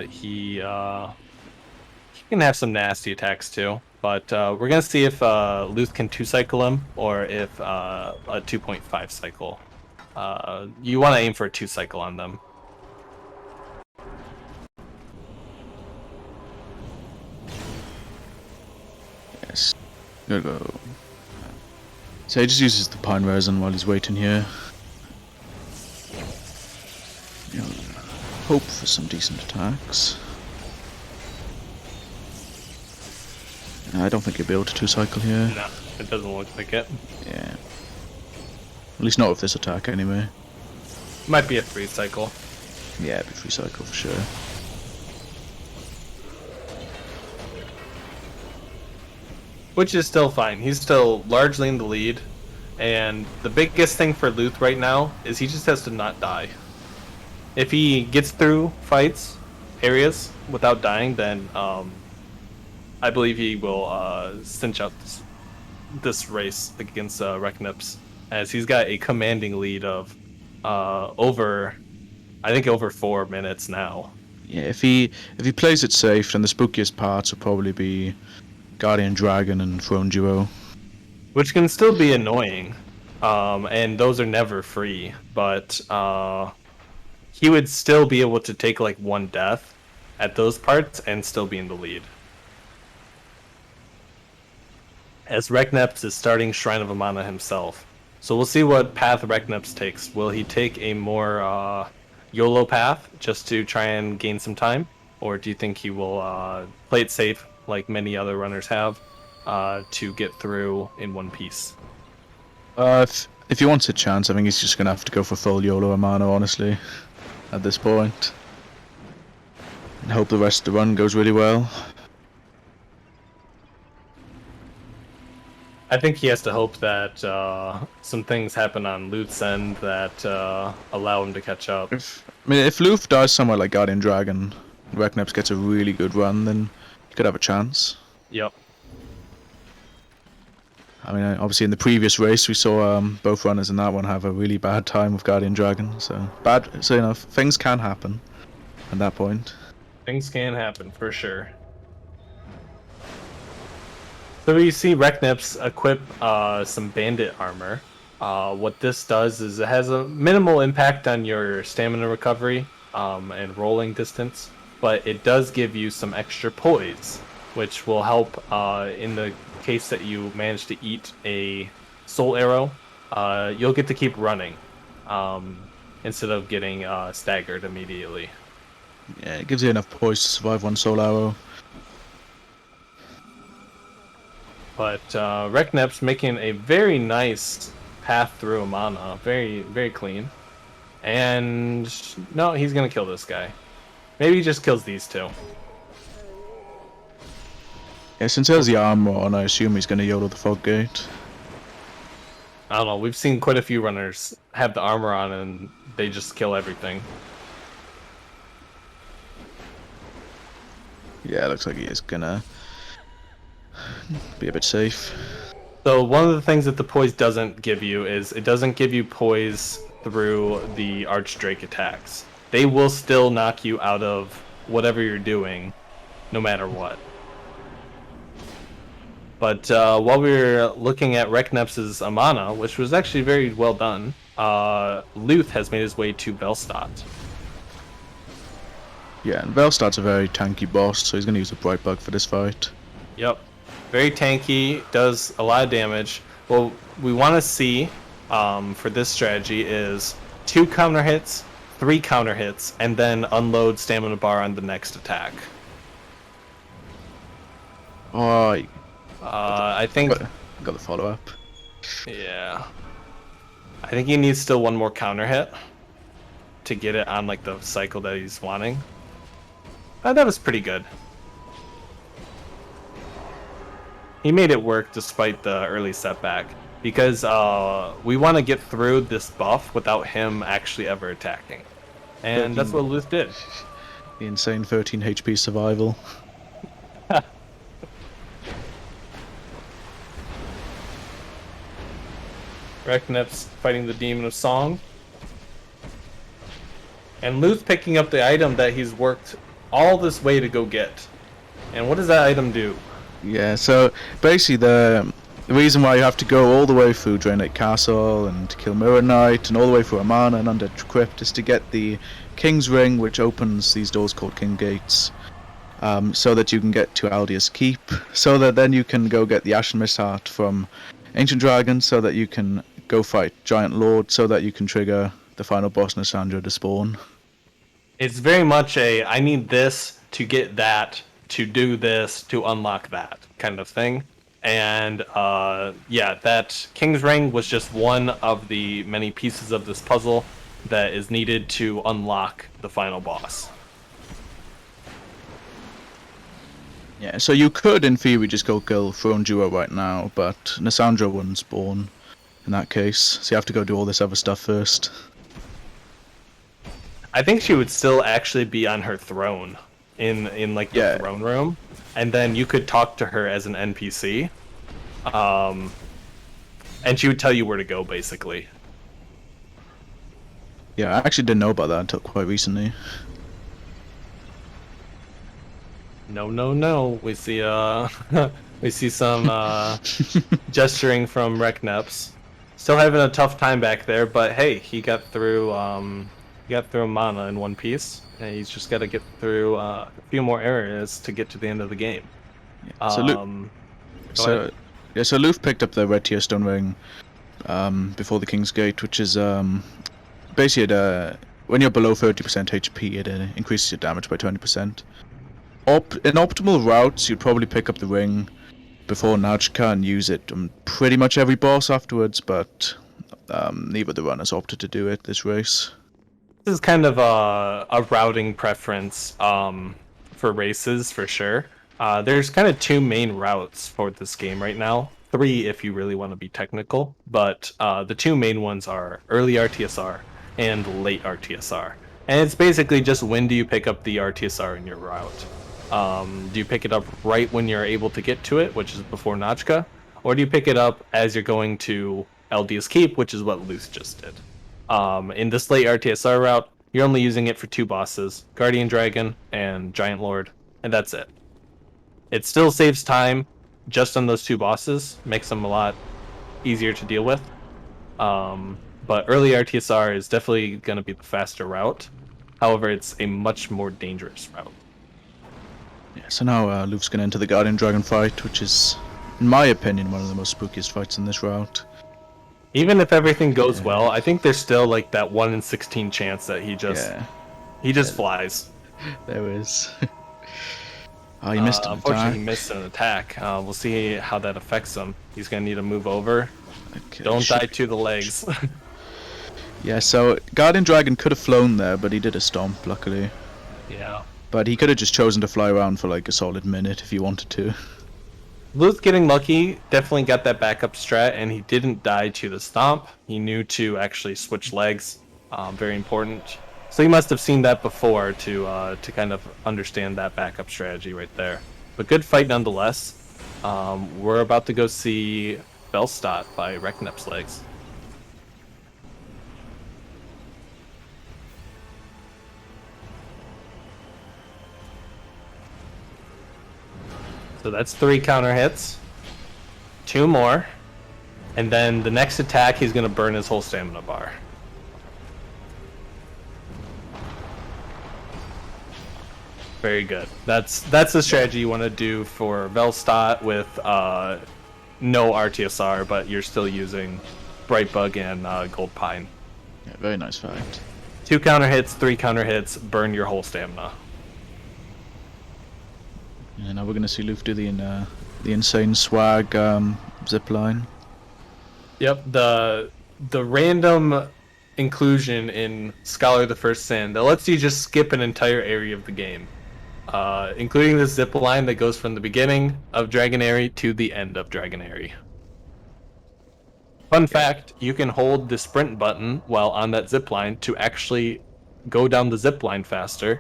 A: he can have some nasty attacks too. But we're gonna see if Luth can 2-cycle him or if a 2.5 cycle. You want to aim for a 2-cycle on them.
B: Yes. Gotta go. So he just uses the pine resin while he's waiting here. Hope for some decent attacks. I don't think he'll be able to 2-cycle here.
A: No, it doesn't look like it.
B: Yeah. At least not with this attack, anyway.
A: Might be a 3-cycle.
B: Yeah, it'd be 3-cycle for sure.
A: Which is still fine. He's still largely in the lead. And the biggest thing for Luth right now is he just has to not die. If he gets through fights, areas, without dying, then I believe he will cinch out this race against Recneps, as he's got a commanding lead of over 4 minutes now.
B: Yeah, if he plays it safe, then the spookiest parts will probably be Guardian Dragon and Throne Duo.
A: Which can still be annoying, and those are never free, but he would still be able to take like one death at those parts and still be in the lead. As Recneps is starting Shrine of Amana himself. So we'll see what path Recneps takes. Will he take a more YOLO path just to try and gain some time? Or do you think he will play it safe like many other runners have to get through in one piece?
B: If he wants a chance, I think he's just going to have to go for full YOLO Amano, honestly, at this point. And hope the rest of the run goes really well.
A: I think he has to hope that some things happen on Luth's end that allow him to catch up.
B: If Luth dies somewhere like Guardian Dragon, Recneps gets a really good run, then he could have a chance.
A: Yep.
B: I mean, obviously in the previous race we saw both runners in that one have a really bad time with Guardian Dragon, so you know, things can happen at that point.
A: Things can happen, for sure. So we see Recneps equip some bandit armor. What this does is it has a minimal impact on your stamina recovery and rolling distance, but it does give you some extra poise, which will help in the case that you manage to eat a soul arrow. You'll get to keep running instead of getting staggered immediately.
B: Yeah, it gives you enough poise to survive one soul arrow.
A: But Recneps making a very nice path through Amana, very, very clean. And no, he's gonna kill this guy. Maybe he just kills these two.
B: Yeah, since he has the armor on, I assume he's going to YOLO the Fog Gate.
A: I don't know, we've seen quite a few runners have the armor on and they just kill everything.
B: Yeah, it looks like he is gonna be a bit safe.
A: So one of the things that the poise doesn't give you is it doesn't give you poise through the Archdrake attacks. They will still knock you out of whatever you're doing, no matter what. But while we were looking at Recneps' Amana, which was actually very well done, Luth has made his way to Velstadt.
B: Yeah, and Velstadt's a very tanky boss, so he's going to use a Bright Bug for this fight.
A: Yep. Very tanky, does a lot of damage. Well, we want to see for this strategy is 2 counter hits, 3 counter hits, and then unload stamina bar on the next attack.
B: Oh,
A: I think...
B: got the follow-up.
A: Yeah. I think he needs still 1 more counter hit to get it on like the cycle that he's wanting. That was pretty good. He made it work despite the early setback, because we want to get through this buff without him actually ever attacking. And that's what Luth did.
B: The insane 13 HP survival.
A: Recneps fighting the Demon of Song. And Luth picking up the item that he's worked all this way to go get. And what does that item do?
B: Yeah, so basically the reason why you have to go all the way through Draenei Castle and kill Mirror Knight and all the way through Amana and under Crypt is to get the King's Ring, which opens these doors called King Gates, so that you can get to Aldia's Keep, so that then you can go get the Ashen Mist Heart from Ancient Dragon, so that you can go fight Giant Lord, so that you can trigger the final boss Nasandra to spawn.
A: It's very much a, I need this to get that, to do this, to unlock that kind of thing. And yeah, that King's Ring was just one of the many pieces of this puzzle that is needed to unlock the final boss.
B: Yeah, so you could, in theory, just go kill Throne Duo right now, but Nasandra wouldn't spawn in that case, so you have to go do all this other stuff first.
A: I think she would still actually be on her throne in like the throne room, and then you could talk to her as an NPC, and she would tell you where to go, basically.
B: Yeah, I actually didn't know about that until quite recently.
A: No. We see we see some gesturing from Recneps. Still having a tough time back there, but hey, he got through Mana in one piece, and he's just got to get through a few more areas to get to the end of the game.
B: Yeah, so Luth picked up the Red Tear Stone Ring before the King's Gate, which is basically when you're below 30% HP, it increases your damage by 20%. In optimal routes, you'd probably pick up the ring before Najka and use it on pretty much every boss afterwards, but neither of the runners opted to do it this race.
A: This is kind of a routing preference for races, for sure. There's kind of 2 main routes for this game right now. 3 if you really want to be technical, but the 2 main ones are early RTSR and late RTSR. And it's basically just when do you pick up the RTSR in your route. Do you pick it up right when you're able to get to it, which is before Nachka, or do you pick it up as you're going to Eldia's Keep, which is what Luth just did? In this late RTSR route, you're only using it for 2 bosses, Guardian Dragon and Giant Lord, and that's it. It still saves time just on those 2 bosses, makes them a lot easier to deal with. But early RTSR is definitely going to be the faster route. However, it's a much more dangerous route.
B: Yeah, so now Luth's going to enter the Guardian Dragon fight, which is, in my opinion, one of the most spookiest fights in this route.
A: Even if everything goes well, I think there's still like that 1 in 16 chance that he just flies.
B: There is. Oh, he missed an
A: unfortunately,
B: attack.
A: he missed an attack. We'll see how that affects him. He's going to need to move over.
B: Okay,
A: Don't die to the legs.
B: Yeah, so Guardian Dragon could have flown there, but he did a stomp, luckily.
A: Yeah.
B: But he could have just chosen to fly around for like a solid minute if he wanted to.
A: Luth getting lucky, definitely got that backup strat, and he didn't die to the stomp. He knew to actually switch legs. Very important. So he must have seen that before to kind of understand that backup strategy right there. But good fight nonetheless. We're about to go see Bellstadt by Recnepslegs. So that's 3 counter hits. 2 more. And then the next attack, he's going to burn his whole stamina bar. Very good. That's the strategy you want to do for Velstadt with no RTSR, but you're still using Brightbug and Gold Pine.
B: Yeah, very nice fight.
A: 2 counter hits, 3 counter hits, burn your whole stamina.
B: Yeah, now we're gonna see Luke do the insane swag zipline.
A: Yep, the random inclusion in Scholar of the First Sin that lets you just skip an entire area of the game, including the zip line that goes from the beginning of Dragonary to the end of Dragonary. Fun fact, you can hold the sprint button while on that zip line to actually go down the zip line faster,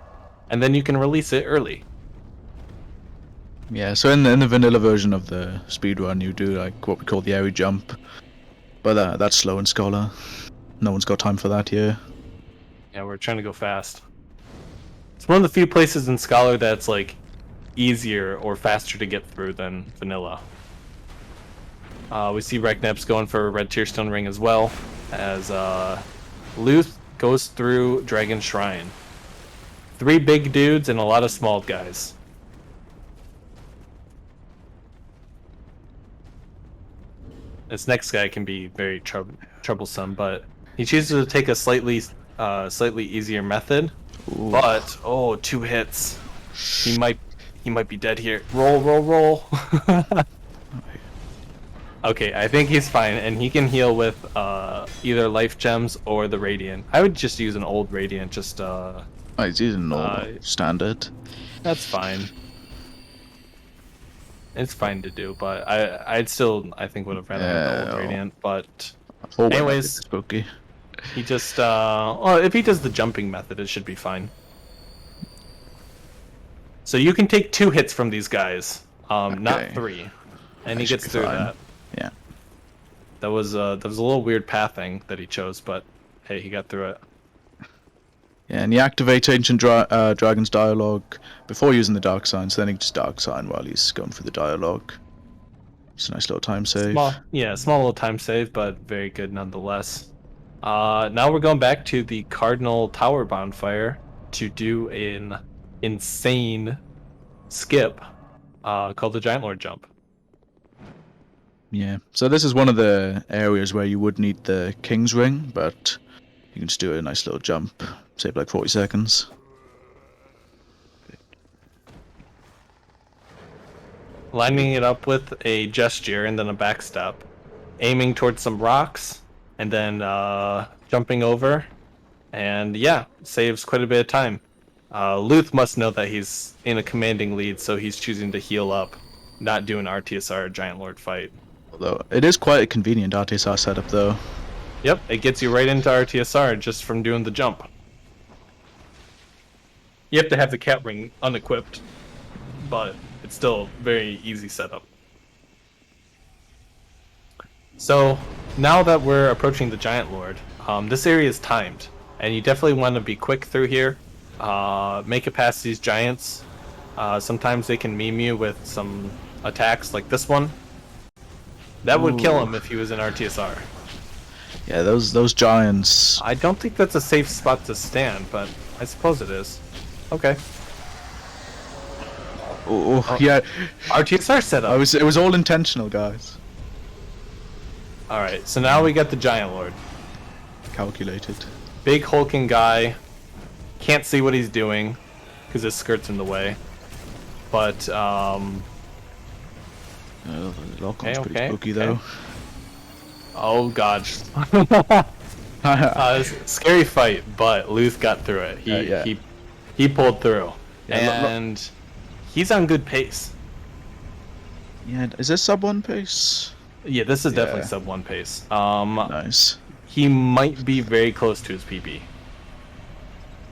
A: and then you can release it early.
B: Yeah, so in the vanilla version of the speedrun, you do like what we call the airy jump, but that's slow in Scholar. No one's got time for that here.
A: Yeah, we're trying to go fast. It's one of the few places in Scholar that's like easier or faster to get through than vanilla. We see Recneps going for a red Tearstone Ring as well, as Luth goes through Dragon Shrine. 3 big dudes and a lot of small guys. This next guy can be very troublesome, but he chooses to take a slightly easier method.
B: Ooh.
A: But 2 hits. He might be dead here. Roll. Okay, I think he's fine, and he can heal with either life gems or the radiant. I would just use an old radiant. Just
B: He's using normal standard.
A: That's fine. It's fine to do, but I think would have rather had the old radiant. But anyways,
B: spooky.
A: He just if he does the jumping method, it should be fine. So you can take 2 hits from these guys, not 3, and he gets through that.
B: Yeah.
A: That was a little weird pathing that he chose, but hey, he got through it.
B: Yeah, and he activates Ancient Dragon's Dialogue before using the Dark Sign, so then he just Dark Sign while he's going through the dialogue. It's a nice little time save.
A: Small little time save, but very good nonetheless. Now we're going back to the Cardinal Tower Bonfire to do an insane skip called the Giant Lord Jump.
B: Yeah, so this is one of the areas where you would need the King's Ring, but you can just do a nice little jump, save like 40 seconds.
A: Lining it up with a gesture and then a backstep, aiming towards some rocks, and then jumping over, and yeah, saves quite a bit of time. Luth must know that he's in a commanding lead, so he's choosing to heal up, not do an RTSR Giant Lord fight.
B: Although it is quite a convenient RTSR setup, though.
A: Yep, it gets you right into RTSR just from doing the jump. You have to have the cat ring unequipped, but it's still a very easy setup. So now that we're approaching the Giant Lord, this area is timed, and you definitely want to be quick through here. Make it past these giants. Sometimes they can meme you with some attacks like this one. That would kill him if he was in RTSR.
B: Yeah, those giants.
A: I don't think that's a safe spot to stand, but I suppose it is. Okay.
B: Yeah.
A: RTSR setup.
B: It was all intentional, guys.
A: Alright, so now we got the Giant Lord.
B: Calculated.
A: Big hulking guy. Can't see what he's doing because his skirt's in the way. But
B: the lock-on's pretty spooky though.
A: Oh god. Scary fight, but Luth got through it. He pulled through.
B: Yeah,
A: and he's on good pace.
B: Yeah, is this sub 1 pace?
A: Yeah, this is definitely sub 1 pace.
B: Nice.
A: He might be very close to his PB.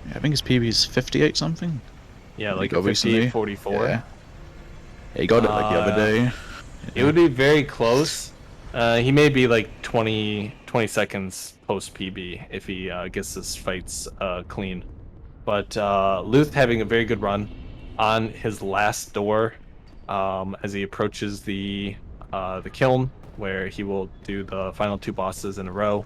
B: Yeah, I think his PB is 58 something.
A: Yeah, like a 58, 44.
B: Yeah, he got it like the other day. Yeah.
A: It would be very close. He may be like 20 seconds post PB if he gets his fights clean. But Luth having a very good run on his last door as he approaches the kiln, where he will do the final 2 bosses in a row.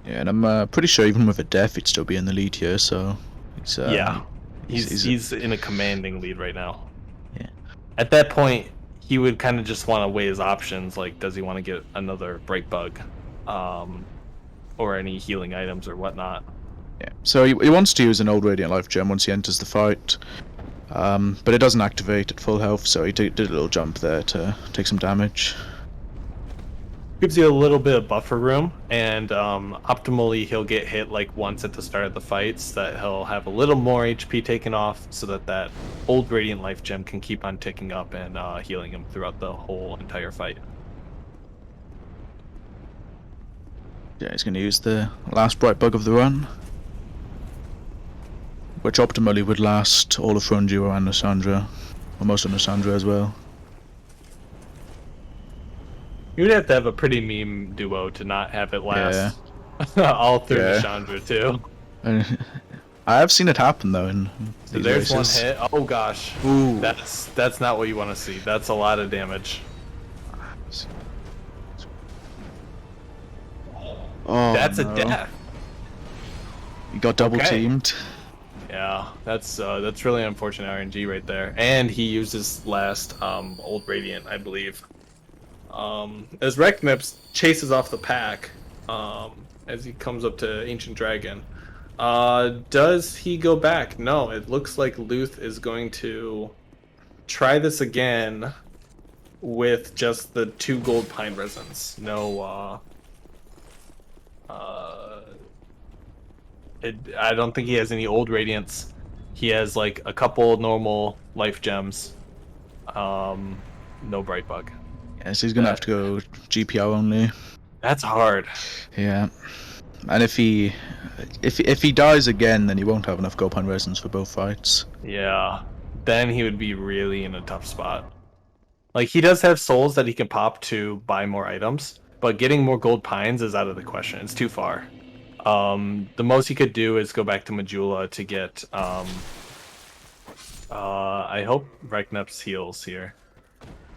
B: Yeah, and I'm pretty sure even with a death, he'd still be in the lead here. So it's,
A: he's in a commanding lead right now.
B: Yeah.
A: At that point, he would kind of just want to weigh his options. Like, does he want to get another Bright Bug? or any healing items or whatnot.
B: Yeah. So he wants to use an old Radiant Life Gem once he enters the fight, but it doesn't activate at full health, so he did a little jump there to take some damage.
A: Gives you a little bit of buffer room, and optimally he'll get hit like once at the start of the fights that he'll have a little more HP taken off, so that old Radiant Life Gem can keep on ticking up and healing him throughout the whole entire fight.
B: Yeah, he's going to use the last Bright Bug of the run, which optimally would last all of Fronduo and Lysandra, or most of Lysandra as well.
A: You would have to have a pretty meme duo to not have it last all through
B: Yeah.
A: Nishandra too.
B: I have seen it happen though in
A: So
B: these
A: there's
B: races.
A: one hit. Oh gosh.
B: Ooh.
A: That's not what you want to see. That's a lot of damage.
B: Oh,
A: That's
B: no.
A: a death.
B: You got double
A: Okay.
B: teamed.
A: Yeah, that's really unfortunate RNG right there. And he uses last old Radiant, I believe. As Recneps chases off the pack, as he comes up to Ancient Dragon. Does he go back? No, it looks like Luth is going to try this again with just the 2 gold pine resins. No, I don't think he has any old radiants. He has like a couple normal life gems. No bright bug.
B: Yeah, so he's gonna have to go GPR only.
A: That's hard.
B: Yeah. And if he dies again, then he won't have enough Gold Pine Resins for both fights.
A: Yeah. Then he would be really in a tough spot. Like, he does have souls that he can pop to buy more items, but getting more gold pines is out of the question. It's too far. The most he could do is go back to Majula to get I hope Recneps heals here.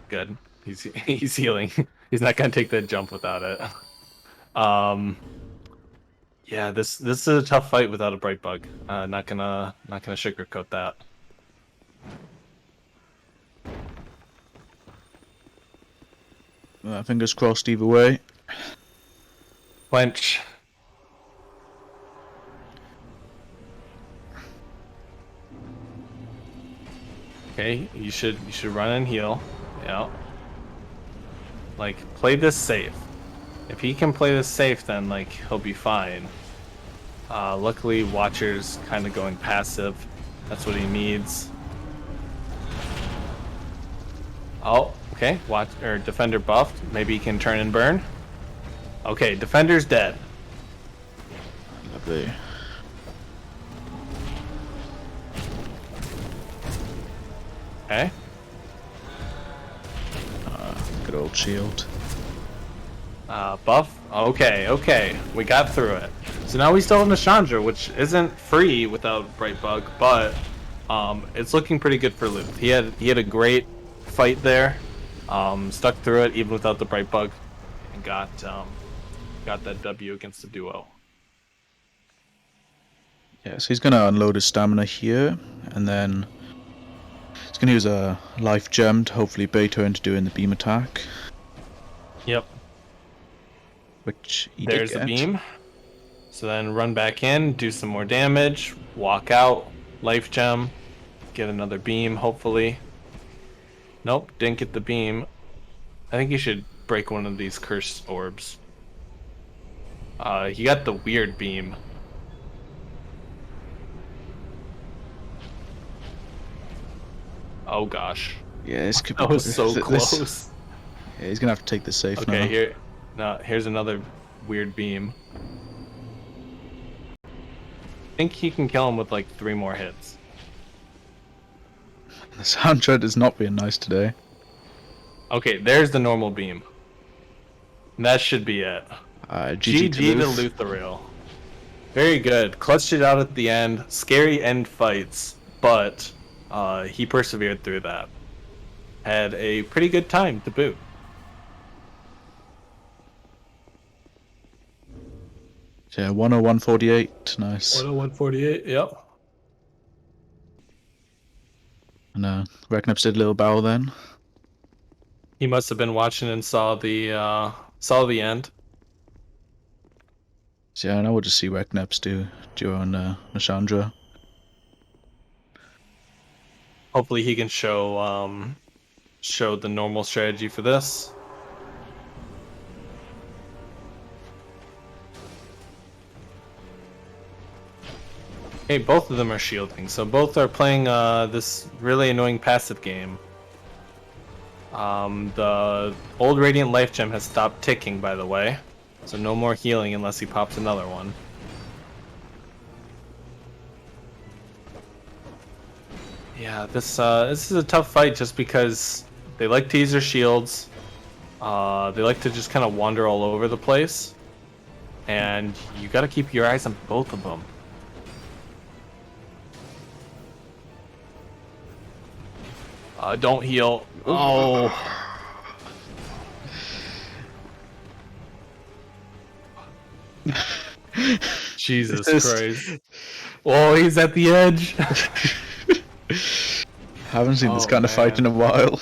A: Good. He's healing. He's not gonna take that jump without it. Yeah, this is a tough fight without a bright bug. Not gonna sugarcoat that.
B: Fingers crossed either way.
A: Quench. Okay, you should run and heal. Yeah. Like, play this safe. If he can play this safe, then like he'll be fine. Luckily, Watcher's kind of going passive. That's what he needs. Oh, okay. Defender buffed. Maybe he can turn and burn. Okay, Defender's dead.
B: Lovely.
A: Okay.
B: Good old shield.
A: Buff. Okay. We got through it. So now we still have Nishandra, which isn't free without Bright Bug, but it's looking pretty good for Luth. He had a great fight there. Stuck through it even without the Bright Bug, and got that W against the duo.
B: Yes, he's gonna unload his stamina here, and then he's gonna use a life gem to hopefully bait her into doing the beam attack.
A: Yep.
B: Which he
A: There's
B: did
A: the
B: get.
A: beam. So then run back in, do some more damage, walk out, life gem, get another beam, hopefully. Nope, didn't get the beam. I think you should break one of these cursed orbs. He got the weird beam. Oh gosh.
B: Yeah, this could be.
A: That was so
B: this-
A: close.
B: Yeah, he's gonna have to take this safe now.
A: Okay, here's another weird beam. I think he can kill him with like 3 more hits.
B: The soundtrack is not being nice today.
A: Okay, there's the normal beam. That should be it.
B: GG
A: GG to
B: Luth.
A: Luthelaril. Very good. Clutched it out at the end. Scary end fights, but he persevered through that. Had a pretty good time to boot.
B: Yeah, 101.48. Nice.
A: 101.48, yep.
B: And Recneps did a little bow then.
A: He must have been watching and saw the end.
B: So yeah, and I would just see Recneps do duo on Nashandra.
A: Hopefully he can show the normal strategy for this. Hey, both of them are shielding, so both are playing this really annoying passive game. The old Radiant Life Gem has stopped ticking, by the way, so no more healing unless he pops another one. Yeah, this is a tough fight just because they like to use their shields. They like to just kind of wander all over the place, and you got to keep your eyes on both of them. Don't heal. Oh. Jesus Christ. Oh, he's at the edge.
B: Haven't seen this kind of fight in a while.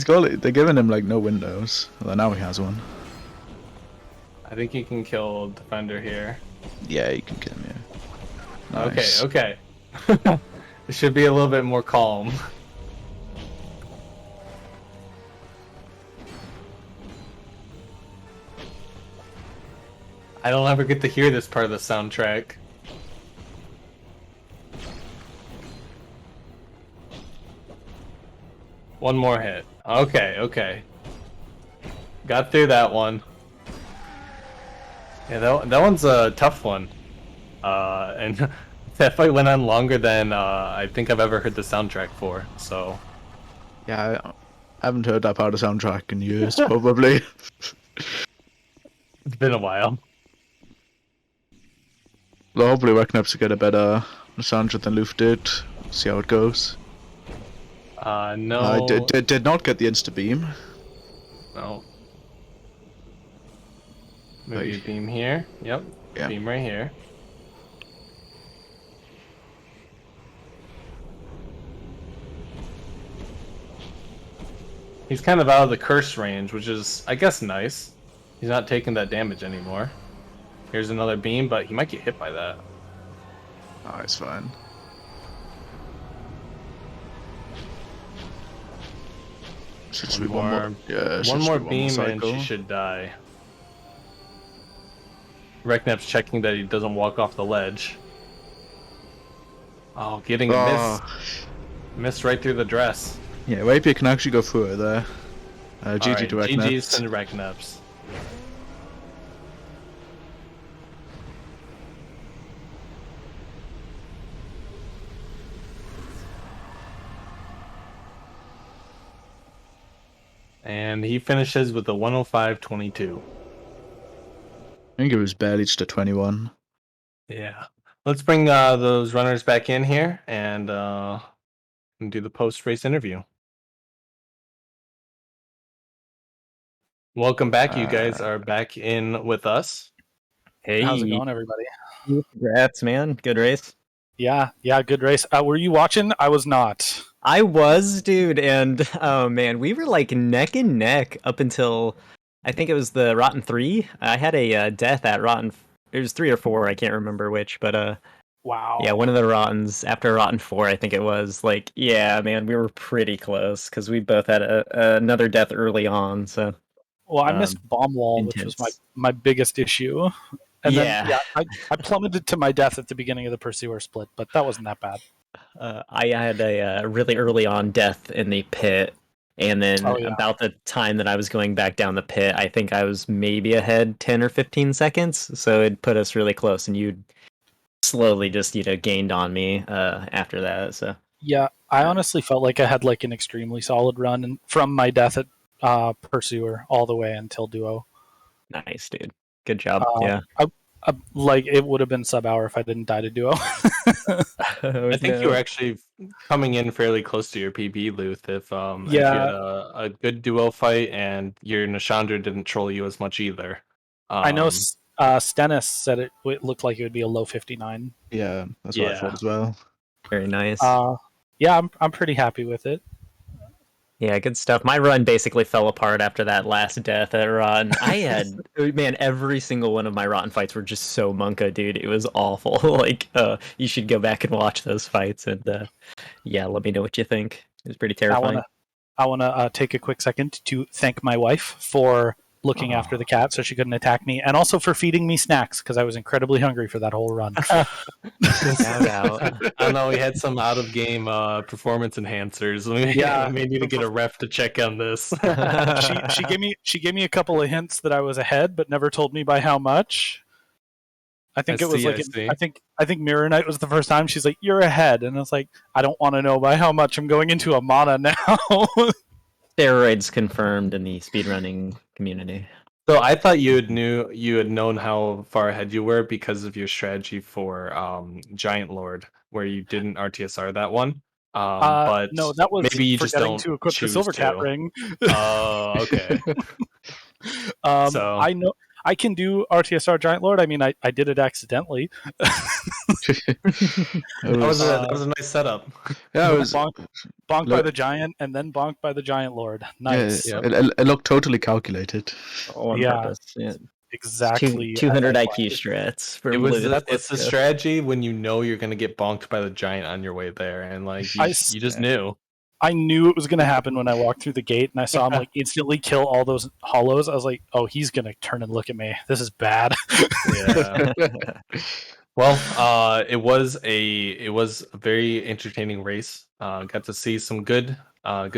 B: They're giving him like no windows. Well, now he has one.
A: I think he can kill Defender here.
B: Yeah, you can kill him, yeah. Nice.
A: Okay. It should be a little bit more calm. I don't ever get to hear this part of the soundtrack. One more hit. Okay. Got through that one. Yeah, that one's a tough one. And that fight went on longer than I think I've ever heard the soundtrack for, so...
B: Yeah, I haven't heard that part of the soundtrack in years, probably.
A: It's been a while.
B: Well, hopefully Recneps will get a better soundtrack than Luth did. See how it goes.
A: No...
B: I did not get the insta-beam.
A: No. Maybe a beam here. Yep. Yeah. Beam right here. He's kind of out of the curse range, which is, I guess, nice. He's not taking that damage anymore. Here's another beam, but he might get hit by that.
B: Oh, it's fine. Should be one more. Yeah,
A: one more beam and she should die. Recnep's checking that he doesn't walk off the ledge. Oh, getting a miss. Missed right through the dress.
B: Yeah, Rapier can actually go through it there. GG to Recneps.
A: GG's to Recneps. And he finishes with a 105.22.
B: I think it was barely just a 21.
A: Yeah. Let's bring those runners back in here and do the post-race interview. Welcome back. You guys are back in with us.
C: Hey.
D: How's it going, everybody?
C: Congrats, man. Good race.
D: Yeah, good race. Were you watching? I was not.
C: I was, dude, and oh man, we were like neck and neck up until I think it was the Rotten 3. I had a death at Rotten. It was 3 or 4. I can't remember which, but
D: wow.
C: Yeah, one of the Rottens after Rotten 4. I think it was like, yeah, man, we were pretty close because we both had another death early on. So,
D: well, I missed Bomb Wall, which was my biggest issue. And then I plummeted to my death at the beginning of the Pursuer split, but that wasn't that bad.
C: I had a really early on death in the pit, and then about the time that I was going back down the pit, I think I was maybe ahead 10 or 15 seconds, so it put us really close, and you slowly just gained on me after that. So
D: yeah, I honestly felt like I had like an extremely solid run, and from my death at Pursuer all the way until Duo.
C: Nice, dude. Good job. Yeah.
D: Like it would have been sub-hour if I didn't die to Duo.
A: I think you were actually coming in fairly close to your PB, Luth, if you had a good duo fight and your Nashandra didn't troll you as much either.
D: I know Stennis said it looked like it would be a low 59.
B: Yeah, that's what I thought as well.
C: Very nice.
D: Yeah, I'm pretty happy with it.
C: Yeah, good stuff. My run basically fell apart after that last death at Rotten. I had, man, every single one of my Rotten fights were just so Monka, dude. It was awful. Like, you should go back and watch those fights, and yeah, let me know what you think. It was pretty terrifying.
D: I wanna take a quick second to thank my wife for looking after the cat so she couldn't attack me, and also for feeding me snacks because I was incredibly hungry for that whole run.
C: Shout out.
A: I don't know. We had some out of game performance enhancers. We may need to get a ref to check on this.
D: she gave me a couple of hints that I was ahead, but never told me by how much. I think I think Mirror Knight was the first time she's like, "You're ahead," and I was like, "I don't want to know by how much. I'm going into a mana now."
C: Steroids confirmed in the speedrunning community.
A: So I thought you had known how far ahead you were because of your strategy for Giant Lord, where you didn't RTSR that one. But
D: no, that was
A: maybe you just don't
D: to equip the Silver Cat ring.
A: Oh, okay. So
D: I know I can do RTSR Giant Lord. I mean, I did it accidentally.
A: that was a nice setup.
B: Yeah, it was
D: bonked by the giant and then bonked by the Giant Lord. Nice.
B: Yeah, it looked totally calculated.
C: On purpose. Yeah.
D: Exactly.
C: 200 IQ strats.
A: It's a strategy when you know you're going to get bonked by the giant on your way there, and like you just knew.
D: I knew it was going to happen when I walked through the gate, and I saw him like instantly kill all those hollows. I was like, "Oh, he's going to turn and look at me. This is bad."
A: Yeah. Well, it was a very entertaining race. Got to see some good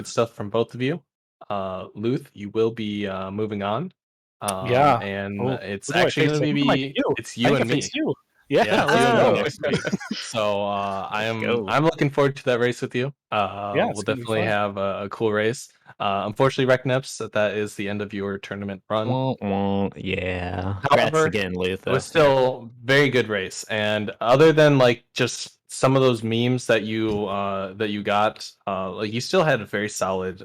A: stuff from both of you. Luth, you will be moving on. And it's actually going to be it's you and me.
D: Yeah,
A: so I'm looking forward to that race with you. We'll definitely have a cool race. Unfortunately, Recneps, that is the end of your tournament run.
C: Yeah.
A: However,
C: again, Luth.
A: It was still very good race, and other than like just some of those memes that you got, like you still had a very solid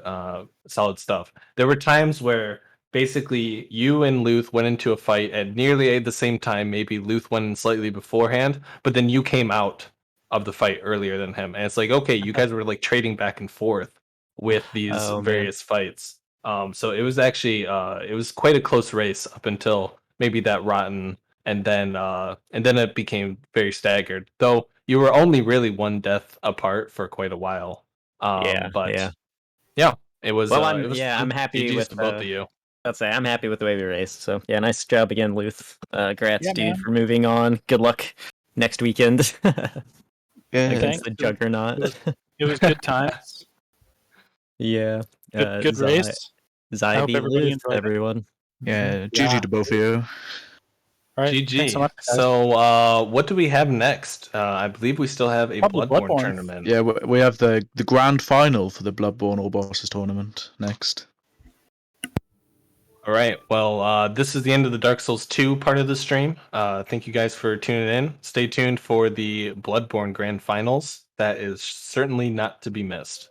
A: stuff. There were times where basically you and Luth went into a fight at nearly the same time. Maybe Luth went in slightly beforehand, but then you came out of the fight earlier than him, and it's like, okay, you guys were like trading back and forth with these various fights. So it was actually it was quite a close race up until maybe that rotten, and then it became very staggered. Though you were only really one death apart for quite a while. Yeah, it was.
C: Well,
A: I'm
C: happy with
A: both of you.
C: I'm happy with the way we raced. So yeah, nice job again, Luth. Grats, dude,
D: man.
C: for moving on. Good luck next weekend.
B: Against
C: the Juggernaut.
D: It was good times.
C: Yeah.
D: Good race.
C: Zai beat Luth, everyone.
B: Yeah, GG to both of you.
D: All right,
A: GG.
D: So, much,
A: so what do we have next? I believe we still have a Bloodborne tournament.
B: Yeah, we have the grand final for the Bloodborne All Bosses tournament next.
A: All right. Well, this is the end of the Dark Souls 2 part of the stream. Thank you guys for tuning in. Stay tuned for the Bloodborne Grand Finals. That is certainly not to be missed.